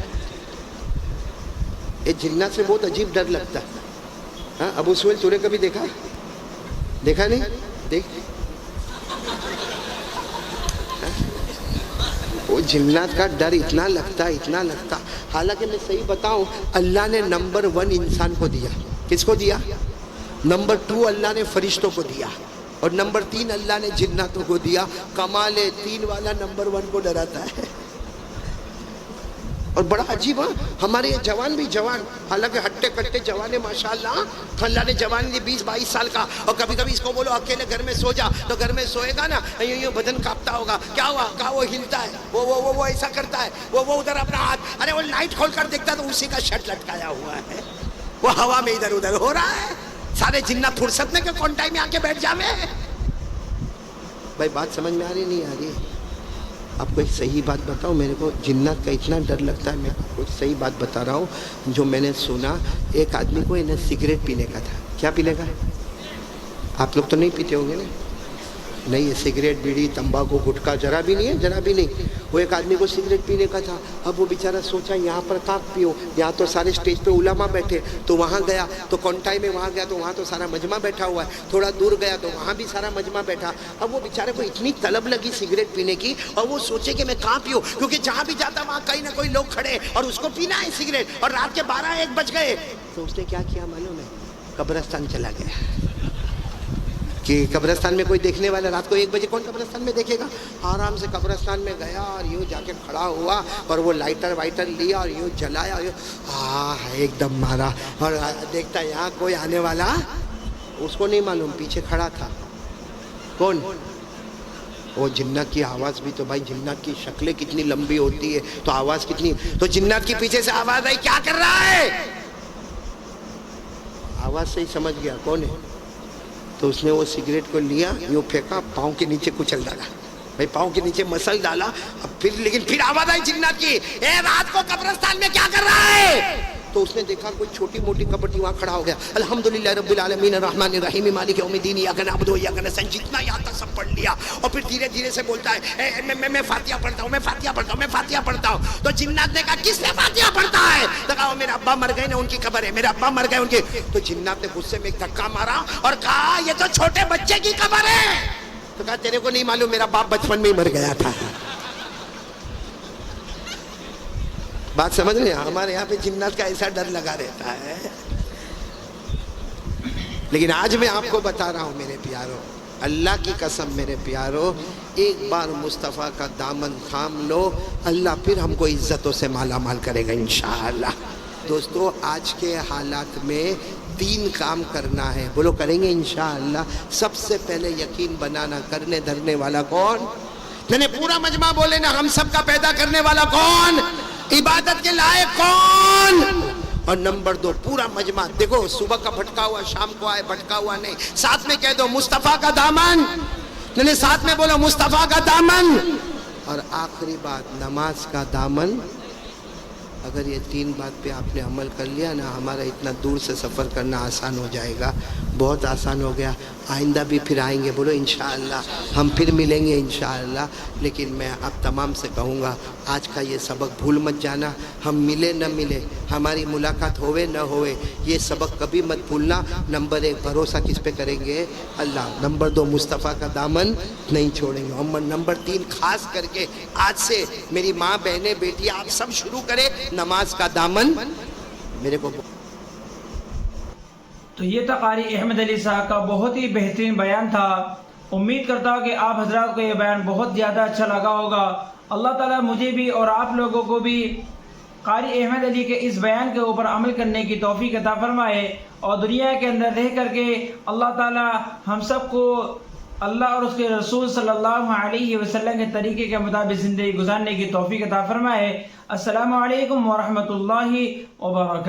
یہ جنات سے بہت عجیب ڈر لگتا ہے. ابو سہیل تو نے کبھی دیکھا نہیں؟ دیکھ وہ جنات کا ڈر اتنا لگتا. حالانکہ میں صحیح بتاؤں, اللہ نے نمبر 1 انسان کو دیا. کس کو دیا؟ نمبر 2 اللہ نے فرشتوں کو دیا, اور نمبر 3 اللہ نے جناتوں کو دیا. کمال 3 والا نمبر 1 کو ڈراتا ہے. اور بڑا عجیب ہے, ہمارے یہ جوان بھی جوان, حالانکہ ہٹے کٹے جوان ہے ماشاءاللہ, اللہ نے جوان دی 20-22 سال کا, اور کبھی کبھی اس کو بولو اکیلے گھر میں سو جا, تو گھر میں سوئے گا نا, یوں بدن کانپتا ہوگا, کیا ہوا, کہا وہ ہلتا ہے, وہ ایسا کرتا ہے, وہ ادھر اپنا ہاتھ, ارے وہ لائٹ کھول کر دیکھتا تو اسی کا شرٹ لٹکایا ہوا ہے, وہ ہوا میں ادھر ادھر ہو رہا ہے. سارے جنات فرصت میں کہ کونٹائی میں آ کے بیٹھ جا میں. بھائی بات سمجھ میں آ رہی نہیں آ رہی؟ آپ کو ایک صحیح بات بتاؤں، میرے کو جنات کا اتنا ڈر لگتا ہے. میں آپ کو صحیح بات بتا رہا ہوں جو میں نے سنا. ایک آدمی کو انہیں سگریٹ پینے کا تھا. کیا پینے کا؟ آپ لوگ تو نہیں پیتے ہوں گے نا؟ نہیں، یہ سگریٹ بیڑی تمباکو گٹکا ذرا بھی نہیں ہے، ذرا بھی نہیں. وہ ایک آدمی کو سگریٹ پینے کا تھا. اب وہ بیچارہ سوچا یہاں پر کہاں پیو، یہاں تو سارے اسٹیج پہ علماء بیٹھے. تو وہاں گیا تو کونٹائی میں وہاں گیا تو وہاں تو سارا مجمع بیٹھا ہوا ہے. تھوڑا دور گیا تو وہاں بھی سارا مجمع بیٹھا. اب وہ بیچارے کو اتنی طلب لگی سگریٹ پینے کی، اور وہ سوچے کہ میں کہاں پیوں، کیونکہ جہاں بھی جاتا وہاں کہیں نہ کوئی لوگ کھڑے اور اس کو پینا ہے سگریٹ، اور رات کے 12-1 بج گئے. تو اس نے کیا کیا معلوم ہے؟ قبرستان چلا گیا. کہ قبرستان میں کوئی دیکھنے والا، رات کو 1 بجے کون قبرستان میں دیکھے گا. آرام سے قبرستان میں گیا اور یوں جا کے کھڑا ہوا اور وہ لائٹر وائٹر لیا اور یوں جلایا، ایک دم مارا. اور دیکھتا یہاں کوئی آنے والا اس کو نہیں معلوم، پیچھے کھڑا تھا کون؟ وہ جنات کی آواز بھی تو بھائی جنات کی شکلیں کتنی لمبی ہوتی ہے تو آواز کتنی. تو جنات کی پیچھے سے آواز آئی، کیا کر رہا ہے؟ آواز سے ہی سمجھ گیا کون ہے. تو اس نے وہ سگریٹ کو لیا، یوں پھینکا، پاؤں کے نیچے کچل ڈالا. بھائی پاؤں کے نیچے مسل ڈالا. اب لیکن پھر آواز آئی جنات کی، اے رات کو قبرستان میں کیا کر رہا ہے؟ تو اس نے دیکھا کوئی چھوٹی موٹی کبر تھی، وہاں کھڑا ہو گیا. الحمدللہ رب العالمین الرحمن الرحیم مالک یوم الدین ایاک نعبد و ایاک نستعین، جتنا یاد تک سب پڑھ لیا. اور پھر دھیرے دھیرے سے بولتا ہے میں فاتحہ پڑھتا ہوں، میں فاتحہ پڑھتا ہوں، میں فاتحہ پڑھتا ہوں. تو جنات نے کہا کس نے فاتحہ پڑھتا ہے؟ تو کہا میرے ابا مر گئے نا، ان کی قبر ہے، میرے ابا مر گئے ان کی. تو جنات نے غصے میں ایک دھکا مارا اور کہا یہ تو چھوٹے بچے کی قبر ہے. تو کہا تیرے کو نہیں معلوم میرا باپ بچپن میں ہی مر گیا تھا. بات سمجھ رہے ہیں؟ ہمارے یہاں پہ جنات کا ایسا ڈر لگا رہتا ہے. لیکن آج میں آپ کو بتا رہا ہوں میرے پیاروں، اللہ کی قسم میرے پیاروں، ایک بار مصطفیٰ کا دامن تھام لو، اللہ پھر ہم کو عزتوں سے مالا مال کرے گا انشاءاللہ. دوستو آج کے حالات میں 3 کام کرنا ہے. بولو کریں گے انشاءاللہ. سب سے پہلے یقین بنانا، کرنے دھرنے والا کون؟ میں نے پورا مجمع بولے نا، ہم سب کا پیدا کرنے والا کون؟ عبادت کے لائق کون؟ اور نمبر 2 پورا مجمع دیکھو، صبح کا بھٹکا ہوا شام کو آئے، بھٹکا ہوا نہیں. ساتھ میں کہہ دو مصطفیٰ کا دامن. نہیں ساتھ میں بولو مصطفیٰ کا دامن. اور آخری بات نماز کا دامن. اگر یہ 3 بات پہ آپ نے عمل کر لیا نا، ہمارا اتنا دور سے سفر کرنا آسان ہو جائے گا، بہت آسان ہو گیا. آئندہ بھی پھر آئیں گے، بولو انشاءاللہ ہم پھر ملیں گے انشاءاللہ. لیکن میں اب تمام سے کہوں گا آج کا یہ سبق بھول مت جانا. ہم ملے نہ ملے، ہماری ملاقات ہوئے نہ ہوئے، یہ سبق کبھی مت بھولنا. نمبر 1 بھروسہ کس پہ کریں گے؟ اللہ. نمبر 2 مصطفیٰ کا دامن نہیں چھوڑیں گے. اور نمبر 3 خاص کر کے آج سے میری ماں بہنیں بیٹی آپ سب شروع کرے نماز کا دامن. میرے کو تو یہ تھا قاری احمد علی صاحب کا بہت ہی بہترین بیان تھا. امید کرتا ہوں کہ آپ حضرات کو یہ بیان بہت زیادہ اچھا لگا ہوگا. اللہ تعالیٰ مجھے بھی اور آپ لوگوں کو بھی قاری احمد علی کے اس بیان کے اوپر عمل کرنے کی توفیق عطا فرمائے، اور دنیا کے اندر رہ کر کے اللہ تعالیٰ ہم سب کو اللہ اور اس کے رسول صلی اللہ علیہ وسلم کے طریقے کے مطابق زندگی گزارنے کی توفیق عطا فرمائے. السلام علیکم ورحمۃ اللہ وبرکاتہ.